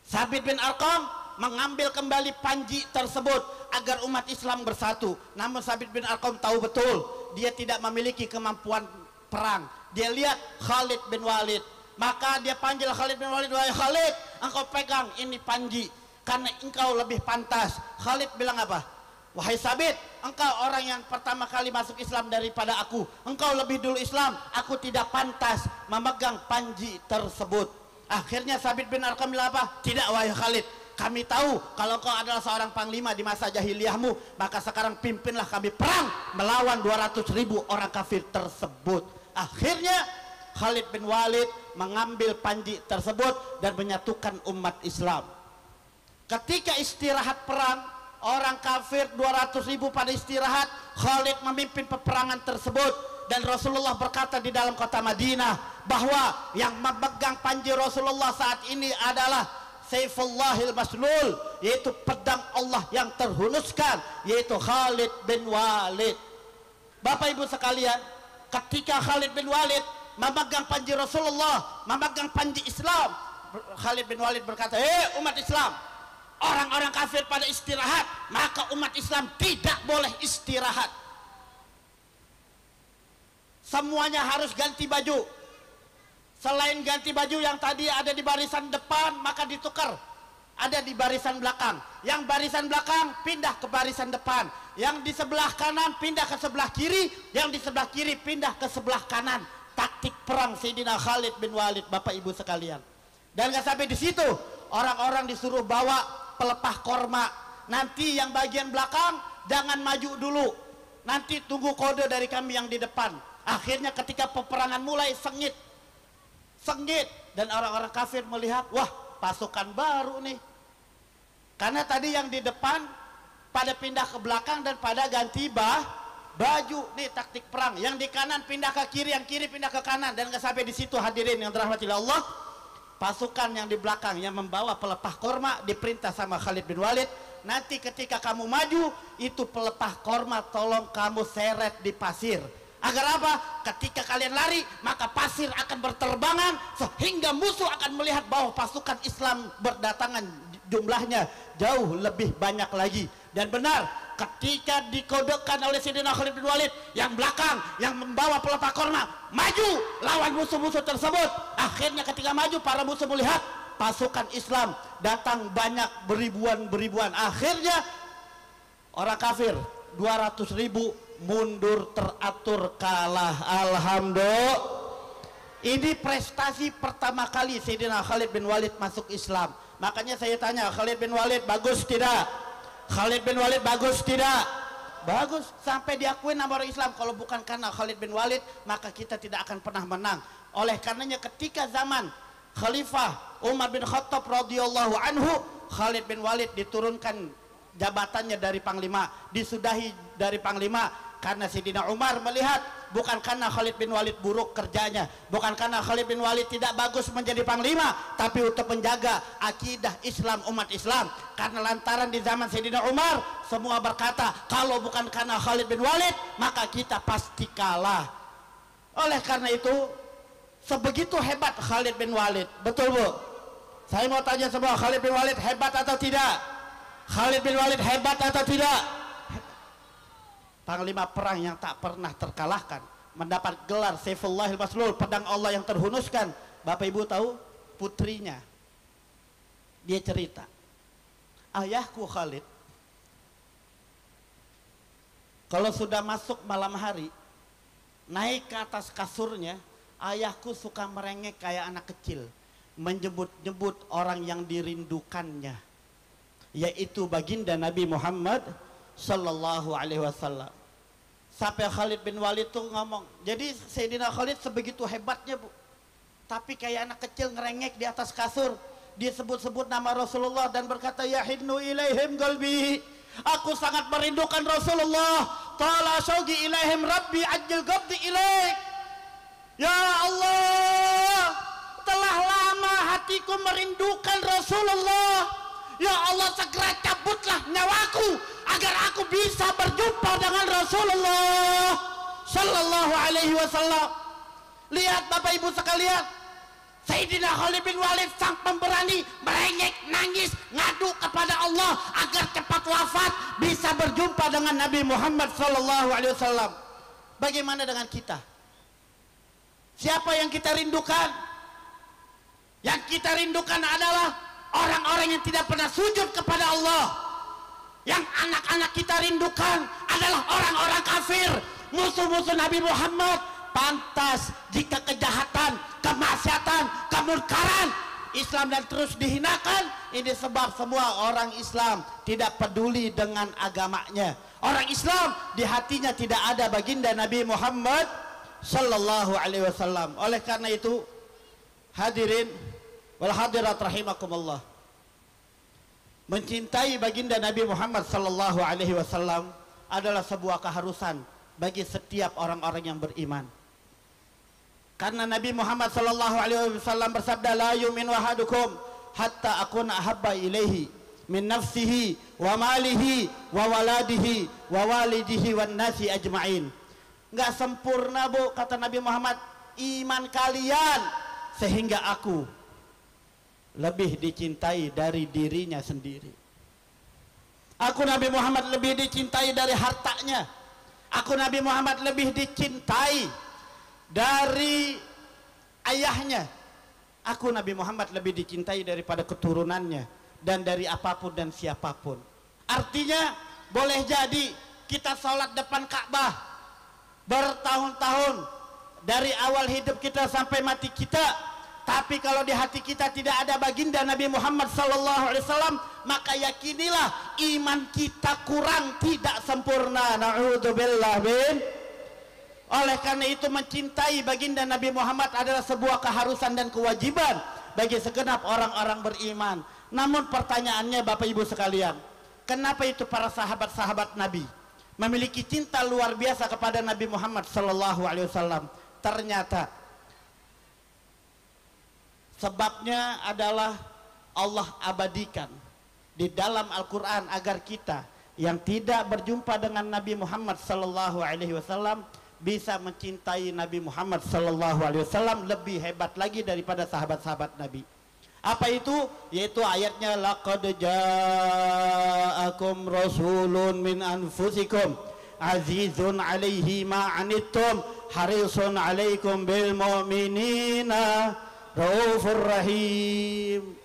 Sabit bin Arqam mengambil kembali panji tersebut agar umat Islam bersatu. Namun Sabit bin Arqam tahu betul dia tidak memiliki kemampuan perang. Dia lihat Khalid bin Walid, maka dia panggil Khalid bin Walid, "Wahai Khalid, engkau pegang ini panji karena engkau lebih pantas." Khalid bilang apa? "Wahai Sabit, engkau orang yang pertama kali masuk Islam daripada aku. Engkau lebih dulu Islam, aku tidak pantas memegang panji tersebut." Akhirnya Sabit bin Arqam bilang apa? "Tidak, wahai Khalid, kami tahu kalau kau adalah seorang panglima di masa jahiliyahmu, maka sekarang pimpinlah kami perang melawan 200.000 orang kafir tersebut." Akhirnya Khalid bin Walid mengambil panji tersebut dan menyatukan umat Islam. Ketika istirahat perang, orang kafir 200.000 pada istirahat, Khalid memimpin peperangan tersebut. Dan Rasulullah berkata di dalam kota Madinah bahwa yang memegang panji Rasulullah saat ini adalah Saifullahil Maslul, yaitu pedang Allah yang terhunuskan, yaitu Khalid bin Walid. Bapak Ibu sekalian, ketika Khalid bin Walid memegang panji Rasulullah, memegang panji Islam, Khalid bin Walid berkata, umat Islam, orang-orang kafir pada istirahat, maka umat Islam tidak boleh istirahat. Semuanya harus ganti baju. Selain ganti baju yang tadi ada di barisan depan, maka ditukar. ada di barisan belakang. Yang barisan belakang pindah ke barisan depan. Yang di sebelah kanan pindah ke sebelah kiri. Yang di sebelah kiri pindah ke sebelah kanan. Taktik perang Sayyidina Khalid bin Walid, Bapak Ibu sekalian. Dan gak sampai di situ, orang-orang disuruh bawa pelepah korma. Nanti yang bagian belakang jangan maju dulu. Nanti tunggu kode dari kami yang di depan. Akhirnya ketika peperangan mulai sengit. Dan orang-orang kafir melihat, wah pasukan baru nih. Karena tadi yang di depan pada pindah ke belakang dan pada ganti baju. Nih taktik perang. Yang di kanan pindah ke kiri, yang kiri pindah ke kanan. Dan gak sampai di situ, hadirin yang dirahmati Allah. Pasukan yang di belakang yang membawa pelepah korma diperintah sama Khalid bin Walid, nanti ketika kamu maju, itu pelepah korma tolong kamu seret di pasir. Agar apa? Ketika kalian lari, maka pasir akan berterbangan sehingga musuh akan melihat bahwa pasukan Islam berdatangan jumlahnya jauh lebih banyak lagi. Dan benar, ketika dikodekan oleh Sayyidina Khalid bin Walid, yang belakang yang membawa pelepah korma maju lawan musuh-musuh tersebut. Akhirnya ketika maju, para musuh melihat pasukan Islam datang banyak beribuan. Akhirnya orang kafir 200.000 mundur teratur, kalah. Alhamdulillah. Ini prestasi pertama kali Sayyidina Khalid bin Walid masuk Islam. Makanya saya tanya, Khalid bin Walid bagus tidak? Khalid bin Walid bagus tidak? Bagus, sampai diakui nama orang Islam. Kalau bukan karena Khalid bin Walid, maka kita tidak akan pernah menang. Oleh karenanya ketika zaman Khalifah Umar bin Khattab radhiyallahu anhu, Khalid bin Walid diturunkan jabatannya dari panglima, disudahi dari panglima. Karena Sayyidina Umar melihat, bukan karena Khalid bin Walid buruk kerjanya, bukan karena Khalid bin Walid tidak bagus menjadi panglima, tapi untuk menjaga akidah Islam, umat Islam. Karena lantaran di zaman Sayyidina Umar, semua berkata, kalau bukan karena Khalid bin Walid, maka kita pasti kalah. Oleh karena itu, sebegitu hebat Khalid bin Walid. Betul Bu? Saya mau tanya semua, Khalid bin Walid hebat atau tidak? Khalid bin Walid hebat atau tidak? Panglima perang yang tak pernah terkalahkan, mendapat gelar Saifullahil Maslul, pedang Allah yang terhunuskan. Bapak Ibu tahu putrinya, dia cerita, ayahku Khalid kalau sudah masuk malam hari, naik ke atas kasurnya, ayahku suka merengek kayak anak kecil, menyebut-nyebut orang yang dirindukannya, yaitu baginda Nabi Muhammad Sallallahu Alaihi Wasallam. Sampai Khalid bin Walid tuh ngomong, jadi Sayyidina Khalid sebegitu hebatnya Bu, tapi kayak anak kecil ngerengek di atas kasur. Dia sebut-sebut nama Rasulullah dan berkata, ya hinnu ilaihim qalbi, aku sangat merindukan Rasulullah. Tala syauqi ilaihim rabbi ajil qabdi ilaik. Ya Allah, telah lama hatiku merindukan Rasulullah. Ya Allah, segera cabutlah nyawaku agar aku bisa berjumpa dengan Rasulullah Sallallahu Alaihi Wasallam. Lihat Bapak Ibu sekalian, Sayyidina Khalid bin Walid sang pemberani merengek, nangis, ngadu kepada Allah agar cepat wafat bisa berjumpa dengan Nabi Muhammad Sallallahu Alaihi Wasallam. Bagaimana dengan kita? Siapa yang kita rindukan? Yang kita rindukan adalah orang-orang yang tidak pernah sujud kepada Allah. Yang anak-anak kita rindukan adalah orang-orang kafir, musuh-musuh Nabi Muhammad. Pantas jika kejahatan, kemaksiatan, kemurkaran Islam dan terus dihinakan, ini sebab semua orang Islam tidak peduli dengan agamanya. Orang Islam di hatinya tidak ada baginda Nabi Muhammad Sallallahu Alaihi Wasallam. Oleh karena itu, hadirin wal hadirat rahimakumullah, mencintai baginda Nabi Muhammad Sallallahu Alaihi Wasallam adalah sebuah keharusan bagi setiap orang-orang yang beriman. Karena Nabi Muhammad Sallallahu Alaihi Wasallam bersabda, la yu'minu ahadukum hatta akuna ahabba ilaihi min nafsihi wa malihi wa waladihi wa walidihi wan nasi ajma'in. Nggak sempurna Bu, kata Nabi Muhammad, iman kalian sehingga aku lebih dicintai dari dirinya sendiri. Aku Nabi Muhammad lebih dicintai dari hartanya. Aku Nabi Muhammad lebih dicintai dari ayahnya. Aku Nabi Muhammad lebih dicintai daripada keturunannya. dan dari apapun dan siapapun. Artinya boleh jadi kita sholat depan Ka'bah bertahun-tahun dari awal hidup kita sampai mati kita, tapi kalau di hati kita tidak ada baginda Nabi Muhammad SAW, maka yakinilah iman kita kurang, tidak sempurna. Na'udzubillah bin. Oleh karena itu mencintai baginda Nabi Muhammad adalah sebuah keharusan dan kewajiban bagi segenap orang-orang beriman. Namun pertanyaannya Bapak Ibu sekalian, kenapa itu para sahabat-sahabat Nabi memiliki cinta luar biasa kepada Nabi Muhammad SAW? Ternyata sebabnya adalah Allah abadikan di dalam Al-Quran agar kita yang tidak berjumpa dengan Nabi Muhammad SAW bisa mencintai Nabi Muhammad SAW lebih hebat lagi daripada sahabat-sahabat Nabi. Apa itu? Yaitu ayatnya laqad ja'akum rasulun min anfusikum azizun alaihi ma anittum harisun alaikum bil mu'minina raufur rahim.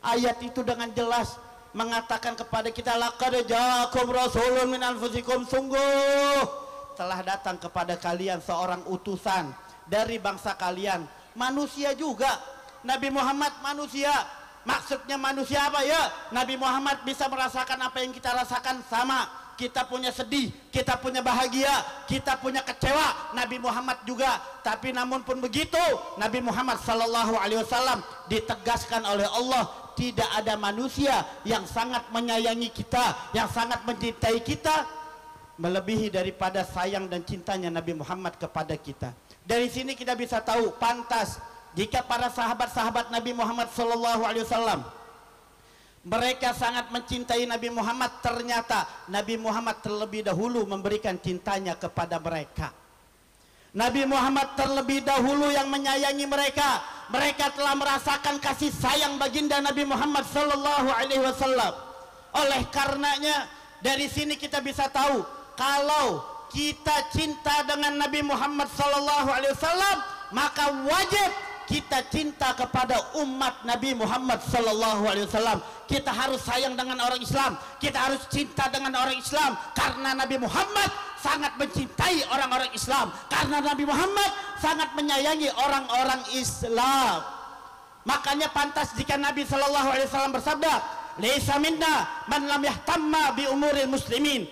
Ayat itu dengan jelas mengatakan kepada kita laqad ja'akum rasulun min anfusikum, sungguh telah datang kepada kalian seorang utusan dari bangsa kalian, manusia juga. Nabi Muhammad manusia. Maksudnya manusia apa ya? Nabi Muhammad bisa merasakan apa yang kita rasakan, sama. Kita punya sedih, kita punya bahagia, kita punya kecewa, Nabi Muhammad juga. Tapi namun pun begitu, Nabi Muhammad SAW ditegaskan oleh Allah, tidak ada manusia yang sangat menyayangi kita, yang sangat mencintai kita melebihi daripada sayang dan cintanya Nabi Muhammad kepada kita. Dari sini kita bisa tahu pantas jika para sahabat-sahabat Nabi Muhammad SAW mereka sangat mencintai Nabi Muhammad, ternyata Nabi Muhammad terlebih dahulu memberikan cintanya kepada mereka. Nabi Muhammad terlebih dahulu yang menyayangi mereka. Mereka telah merasakan kasih sayang baginda Nabi Muhammad SAW. Oleh karenanya dari sini kita bisa tahu kalau kita cinta dengan Nabi Muhammad SAW, maka wajib kita cinta kepada umat Nabi Muhammad SAW. Kita harus sayang dengan orang Islam, kita harus cinta dengan orang Islam, karena Nabi Muhammad sangat mencintai orang-orang Islam, karena Nabi Muhammad sangat menyayangi orang-orang Islam. Makanya pantas jika Nabi SAW bersabda, laisa minna man lam yahtamma bi umuril muslimin.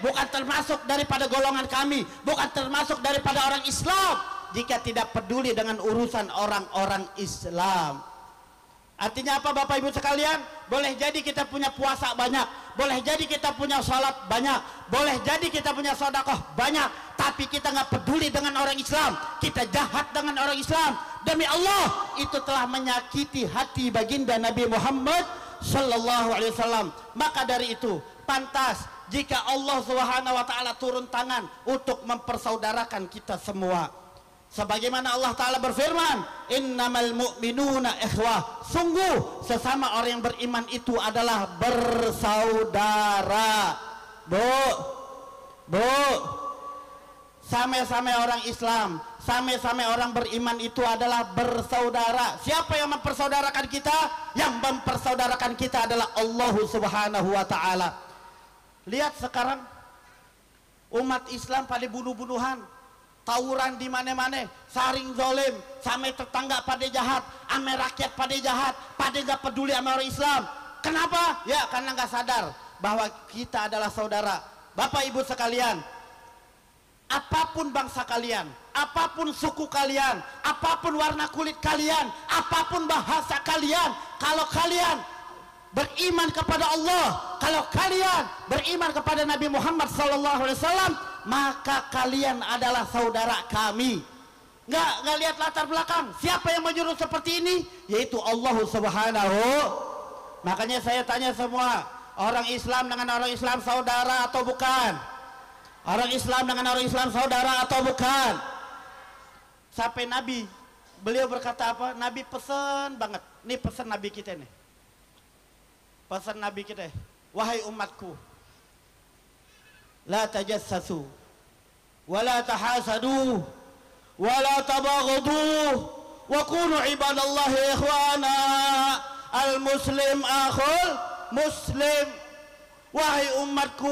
Bukan termasuk daripada golongan kami, bukan termasuk daripada orang Islam jika tidak peduli dengan urusan orang-orang Islam. Artinya apa Bapak Ibu sekalian? Boleh jadi kita punya puasa banyak, boleh jadi kita punya salat banyak, boleh jadi kita punya sedekah banyak, tapi kita nggak peduli dengan orang Islam, kita jahat dengan orang Islam, demi Allah itu telah menyakiti hati baginda Nabi Muhammad Sallallahu Alaihi Wasallam. Maka dari itu pantas jika Allah Subhanahu Wa Taala turun tangan untuk mempersaudarakan kita semua, sebagaimana Allah Taala berfirman, innamal mu'minuna ikhwah, sungguh sesama orang yang beriman itu adalah bersaudara. Bu, sama-sama orang Islam, sama-sama orang beriman itu adalah bersaudara. Siapa yang mempersaudarakan kita? Yang mempersaudarakan kita adalah Allah Subhanahu Wa Taala. Lihat sekarang umat Islam pada bunuh-bunuhan, tawuran di mana-mana, saring zolim, sampai tetangga pada jahat, ame rakyat pada jahat, pada nggak peduli sama orang Islam. Kenapa? Ya karena nggak sadar bahwa kita adalah saudara. Bapak Ibu sekalian, apapun bangsa kalian, apapun suku kalian, apapun warna kulit kalian, apapun bahasa kalian, kalau kalian beriman kepada Allah, kalau kalian beriman kepada Nabi Muhammad SAW, maka kalian adalah saudara kami. Nggak lihat latar belakang. Siapa yang menyuruh seperti ini? Yaitu Allah Subhanahu. Makanya saya tanya semua, orang Islam dengan orang Islam saudara atau bukan? Orang Islam dengan orang Islam saudara atau bukan? Sampai Nabi, beliau berkata apa? Nabi pesan banget. Ini pesan Nabi kita nih. Pesan Nabi kita, wahai umatku, la tajassasu wala tahasadu wala tabaghadu wa kunu ibadallahi ikhwana. Al muslim akhul muslim. Wahai umatku,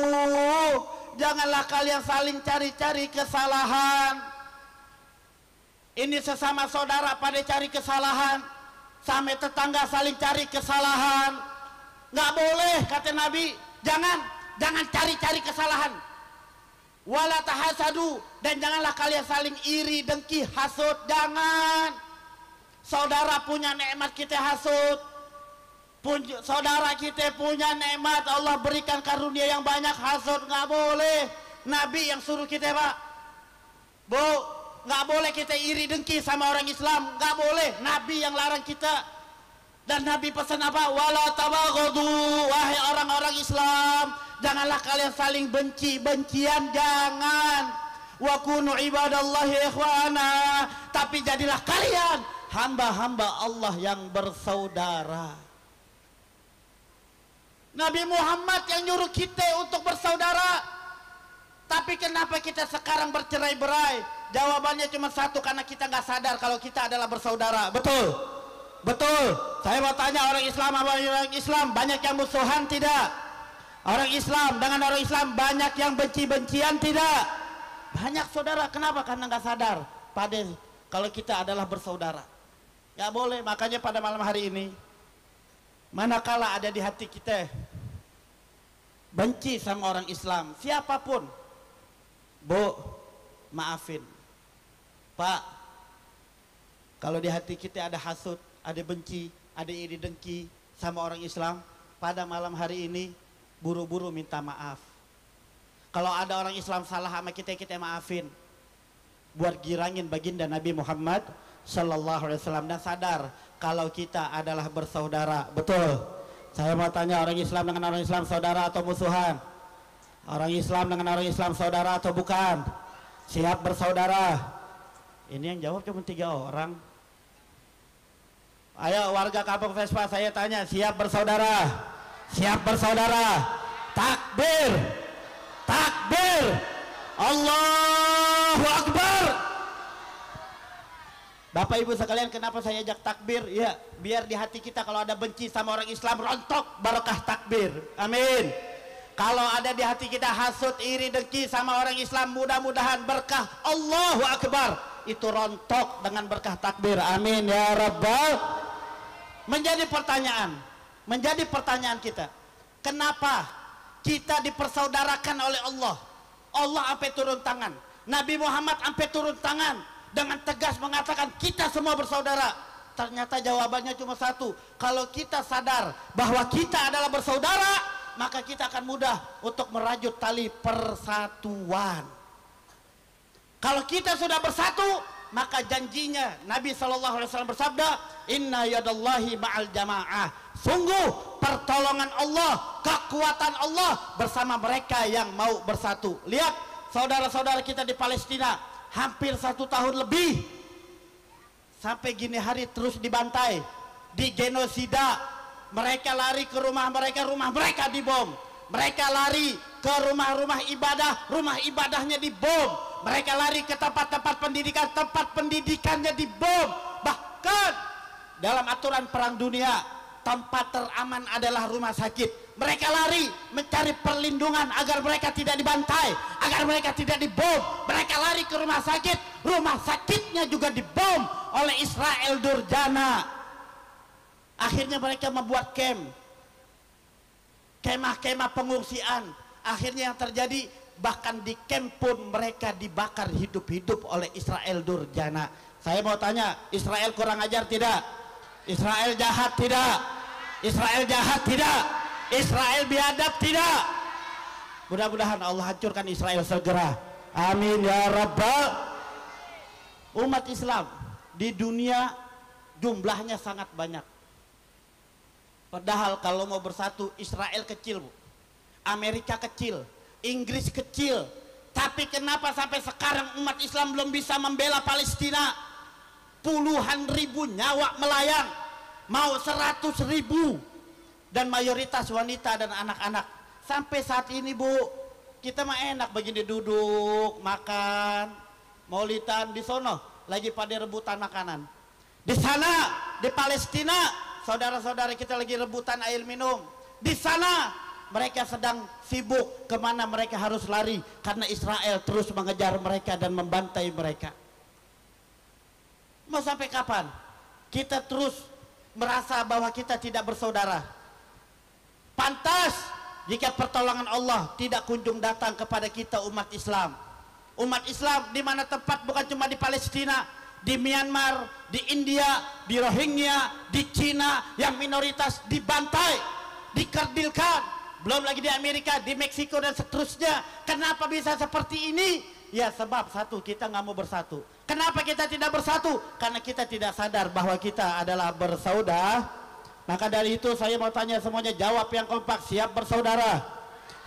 janganlah kalian saling cari-cari kesalahan. Ini sesama saudara pada cari kesalahan, sampai tetangga saling cari kesalahan. Nggak boleh, kata Nabi, jangan cari-cari kesalahan. Wala tahasadu, dan janganlah kalian saling iri, dengki, hasud. Jangan. Saudara punya nikmat, kita hasud. Saudara kita punya nikmat, Allah berikan karunia yang banyak, hasud nggak boleh. Nabi yang suruh kita, Pak, Bu, nggak boleh kita iri dengki sama orang Islam, nggak boleh. Nabi yang larang kita. Dan Nabi pesan apa? Wala tabaghadu, wahai orang-orang Islam, janganlah kalian saling benci-bencian, jangan. Wa kunu ibadallahi ikhwana, tapi jadilah kalian hamba-hamba Allah yang bersaudara. Nabi Muhammad yang nyuruh kita untuk bersaudara. Tapi kenapa kita sekarang bercerai-berai? Jawabannya cuma satu, karena kita nggak sadar kalau kita adalah bersaudara. Betul? Betul. Saya mau tanya, orang Islam apa orang Islam banyak yang musuhan tidak? Orang Islam dengan orang Islam banyak yang benci-bencian tidak? Banyak, saudara. Kenapa? Karena nggak sadar pada kalau kita adalah bersaudara. Nggak boleh. Makanya pada malam hari ini, manakala ada di hati kita benci sama orang Islam, siapapun, Bu, maafin. Pak, kalau di hati kita ada hasud, ada benci, ada iri dengki sama orang Islam, pada malam hari ini buru-buru minta maaf. Kalau ada orang Islam salah sama kita, kita maafin. Buat girangin baginda Nabi Muhammad Sallallahu Alaihi Wasallam, dan sadar kalau kita adalah bersaudara. Betul. Saya mau tanya, orang Islam dengan orang Islam saudara atau musuhan? Orang Islam dengan orang Islam saudara atau bukan? Siap bersaudara? Ini yang jawab cuma 3 orang. Ayo warga Kampung Vespa, saya tanya, siap bersaudara? Siap bersaudara? Takbir! Takbir! Allahu Akbar! Bapak Ibu sekalian, kenapa saya ajak takbir? Ya, biar di hati kita kalau ada benci sama orang Islam, rontok barokah takbir. Amin. Kalau ada di hati kita hasud, iri, dengki sama orang Islam, mudah-mudahan berkah Allahu Akbar itu rontok dengan berkah takbir. Amin ya Rabbal. Menjadi pertanyaan kita, kenapa kita dipersaudarakan oleh Allah? Allah sampai turun tangan, Nabi Muhammad sampai turun tangan dengan tegas mengatakan kita semua bersaudara. Ternyata jawabannya cuma satu, kalau kita sadar bahwa kita adalah bersaudara, maka kita akan mudah untuk merajut tali persatuan. Kalau kita sudah bersatu, maka janjinya Nabi SAW bersabda, inna yadallahi ma'al jamaah, sungguh pertolongan Allah, kekuatan Allah bersama mereka yang mau bersatu. Lihat saudara-saudara kita di Palestina, hampir 1 tahun lebih sampai gini hari terus dibantai, digenosida. Mereka lari ke rumah mereka dibom. Mereka lari ke rumah rumah ibadahnya dibom. Mereka lari ke tempat pendidikannya dibom. Bahkan dalam aturan perang dunia, tempat teraman adalah rumah sakit. Mereka lari mencari perlindungan agar mereka tidak dibantai, agar mereka tidak dibom. Mereka lari ke rumah sakitnya juga dibom oleh Israel Durjana. Akhirnya mereka membuat kemah-kemah pengungsian. Akhirnya yang terjadi, bahkan di camp pun mereka dibakar hidup-hidup oleh Israel Durjana. Saya mau tanya, Israel kurang ajar tidak? Israel jahat tidak? Israel jahat tidak? Israel biadab tidak? Mudah-mudahan Allah hancurkan Israel segera. Amin ya Rabbal. Umat Islam di dunia jumlahnya sangat banyak. Padahal kalau mau bersatu, Israel kecil, Bu. Amerika kecil, Inggris kecil. Tapi kenapa sampai sekarang umat Islam belum bisa membela Palestina? Puluhan ribu nyawa melayang, mau 100.000, dan mayoritas wanita dan anak-anak. Sampai saat ini, Bu, kita mah enak begini duduk, makan, maulidan. Di sono lagi pada rebutan makanan. Di sana, di Palestina, saudara-saudara kita lagi rebutan air minum. Di sana mereka sedang sibuk kemana mereka harus lari karena Israel terus mengejar mereka dan membantai mereka. Mau sampai kapan kita terus merasa bahwa kita tidak bersaudara? Pantas jika pertolongan Allah tidak kunjung datang kepada kita umat Islam. Umat Islam di mana tempat, bukan cuma di Palestina, di Myanmar, di India, di Rohingya, di Cina yang minoritas dibantai, dikerdilkan. Belum lagi di Amerika, di Meksiko dan seterusnya. Kenapa bisa seperti ini? Ya sebab satu, kita nggak mau bersatu. Kenapa kita tidak bersatu? Karena kita tidak sadar bahwa kita adalah bersaudara. Maka dari itu saya mau tanya semuanya, jawab yang kompak. Siap bersaudara?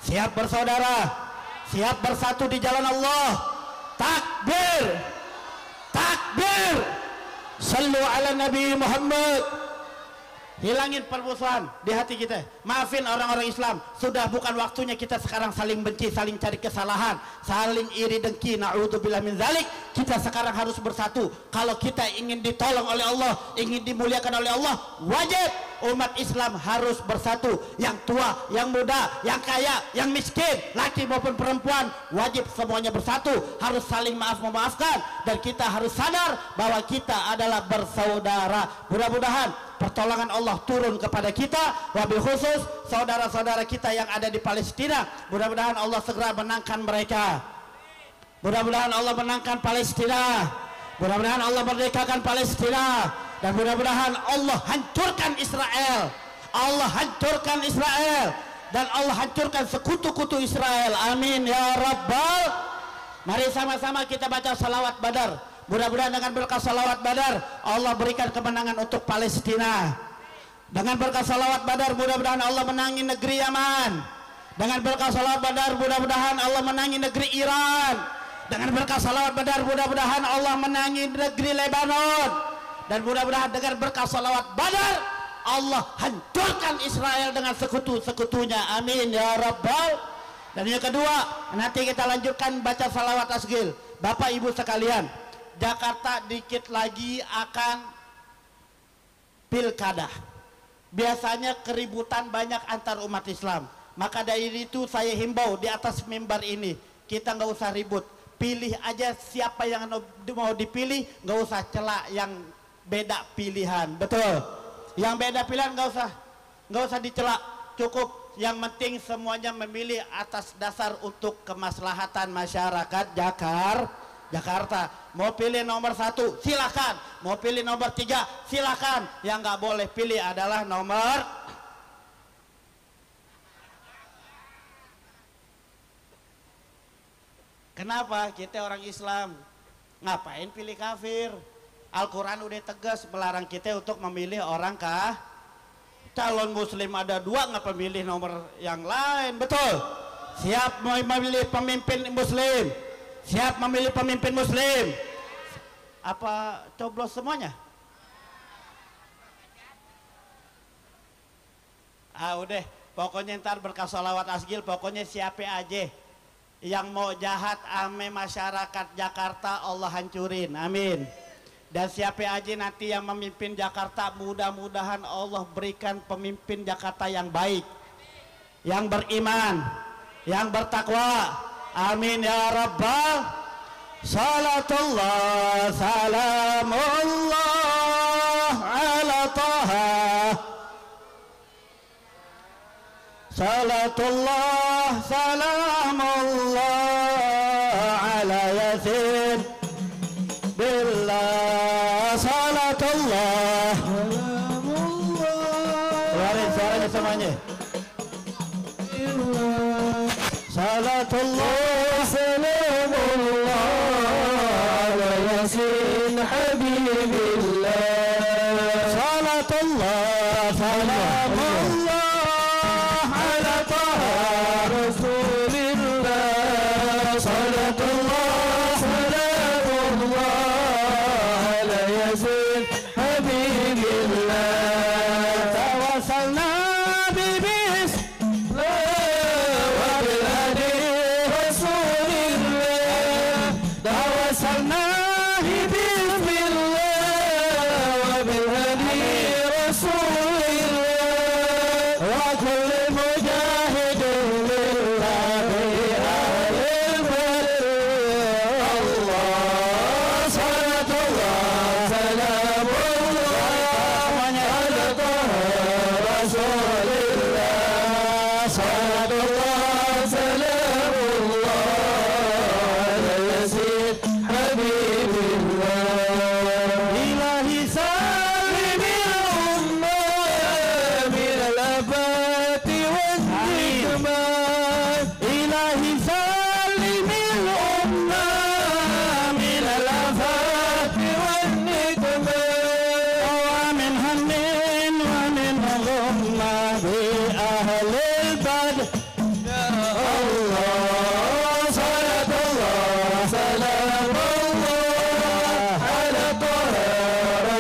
Siap bersaudara? Siap bersatu di jalan Allah? Takbir! Takbir! Sallu ala Nabi Muhammad. Hilangin permusuhan di hati kita. Maafin orang-orang Islam. Sudah bukan waktunya kita sekarang saling benci, saling cari kesalahan, saling iri dengki. Na'udzubillah min zalik. Kita sekarang harus bersatu. Kalau kita ingin ditolong oleh Allah, ingin dimuliakan oleh Allah, wajib umat Islam harus bersatu. Yang tua, yang muda, yang kaya, yang miskin, laki maupun perempuan, wajib semuanya bersatu. Harus saling maaf-memaafkan. Dan kita harus sadar bahwa kita adalah bersaudara. Mudah-mudahan pertolongan Allah turun kepada kita, wabil khusus saudara-saudara kita yang ada di Palestina. Mudah-mudahan Allah segera menangkan mereka. Mudah-mudahan Allah menangkan Palestina. Mudah-mudahan Allah merdekakan Palestina. Dan mudah-mudahan Allah hancurkan Israel. Allah hancurkan Israel. Dan Allah hancurkan sekutu-kutu Israel. Amin ya Rabbal. Mari sama-sama kita baca salawat Badar. Mudah-mudahan dengan berkah salawat Badar Allah berikan kemenangan untuk Palestina. Dengan berkah salawat Badar mudah-mudahan Allah menangi negeri Yaman. Dengan berkah salawat Badar mudah-mudahan Allah menangi negeri Iran. Dengan berkah salawat Badar mudah-mudahan Allah menangi negeri Lebanon. Dan mudah-mudahan dengan berkah salawat Badar Allah hancurkan Israel dengan sekutu-sekutunya. Amin ya Rabbal. Dan yang kedua, nanti kita lanjutkan baca salawat asgil. Bapak Ibu sekalian, Jakarta dikit lagi akan pilkada. Biasanya keributan banyak antar umat Islam. Maka dari itu saya himbau di atas mimbar ini, kita nggak usah ribut. Pilih aja siapa yang mau dipilih, nggak usah celak yang beda pilihan. Betul. Yang beda pilihan nggak usah dicelak. Cukup. Yang penting semuanya memilih atas dasar untuk kemaslahatan masyarakat Jakarta. Mau pilih nomor 1 silakan, mau pilih nomor 3 silakan. Yang nggak boleh pilih adalah nomor. Kenapa? Kita orang Islam, ngapain pilih kafir? Al-Quran udah tegas melarang kita untuk memilih orang calon muslim ada 2, ngapa pilih nomor yang lain? Betul. Siap memilih pemimpin muslim? Siap memilih pemimpin muslim? Apa coblos semuanya? Udah, pokoknya ntar berkah sholawat asgil, pokoknya siapa aja yang mau jahat ame masyarakat Jakarta Allah hancurin, amin. Dan siapa aja nanti yang memimpin Jakarta, mudah-mudahan Allah berikan pemimpin Jakarta yang baik, yang beriman, yang bertakwa. Amin ya Rabbal. Salatullah salamullah ala Taha. Salatullah salamullah ala Yasin. Billah salatullah salamullah. Suaranya semuanya. Salatullah salamullah ala Yasin habibillah. Salatullah salamullah ala Taha Rasulillah. Salatullah salamullah ala Yasin habibillah. Tawassalna bibis Rasulillah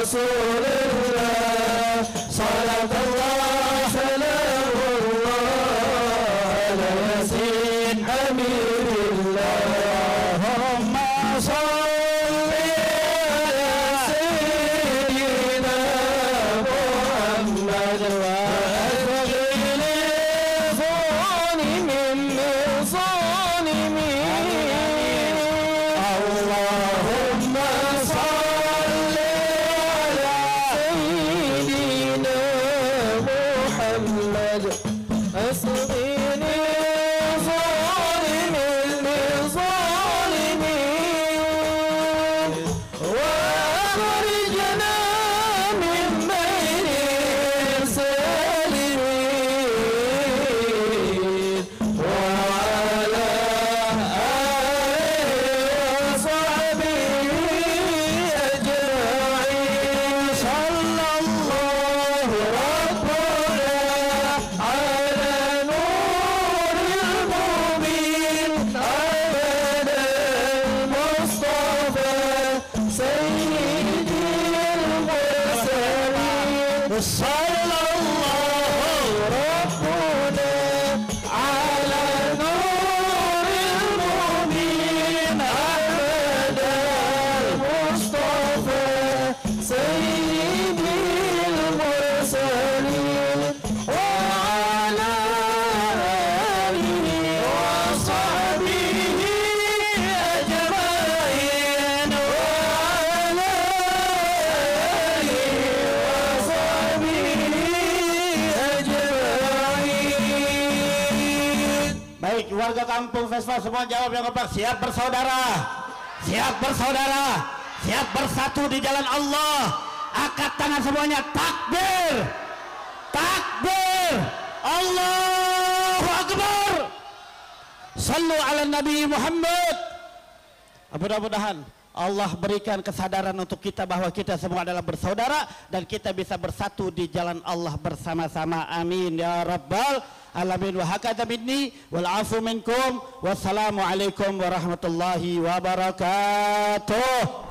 Rasulullah, salatullah salamullah ala yasin hamidillah. Allahumma salli ala sayyidina Muhammad wa warga kampung Vespa semua jawab yang kompak. Siap bersaudara, siap bersaudara, siap bersatu di jalan Allah. Angkat tangan semuanya, takbir, takbir, Allahu Akbar. Sallu ala Nabi Muhammad. Mudah-mudahan Allah berikan kesadaran untuk kita bahwa kita semua adalah bersaudara dan kita bisa bersatu di jalan Allah bersama-sama. Amin ya rabbal alamin. Wa hakadha minni wal afu minkum. Wassalamualaikum warahmatullahi wabarakatuh.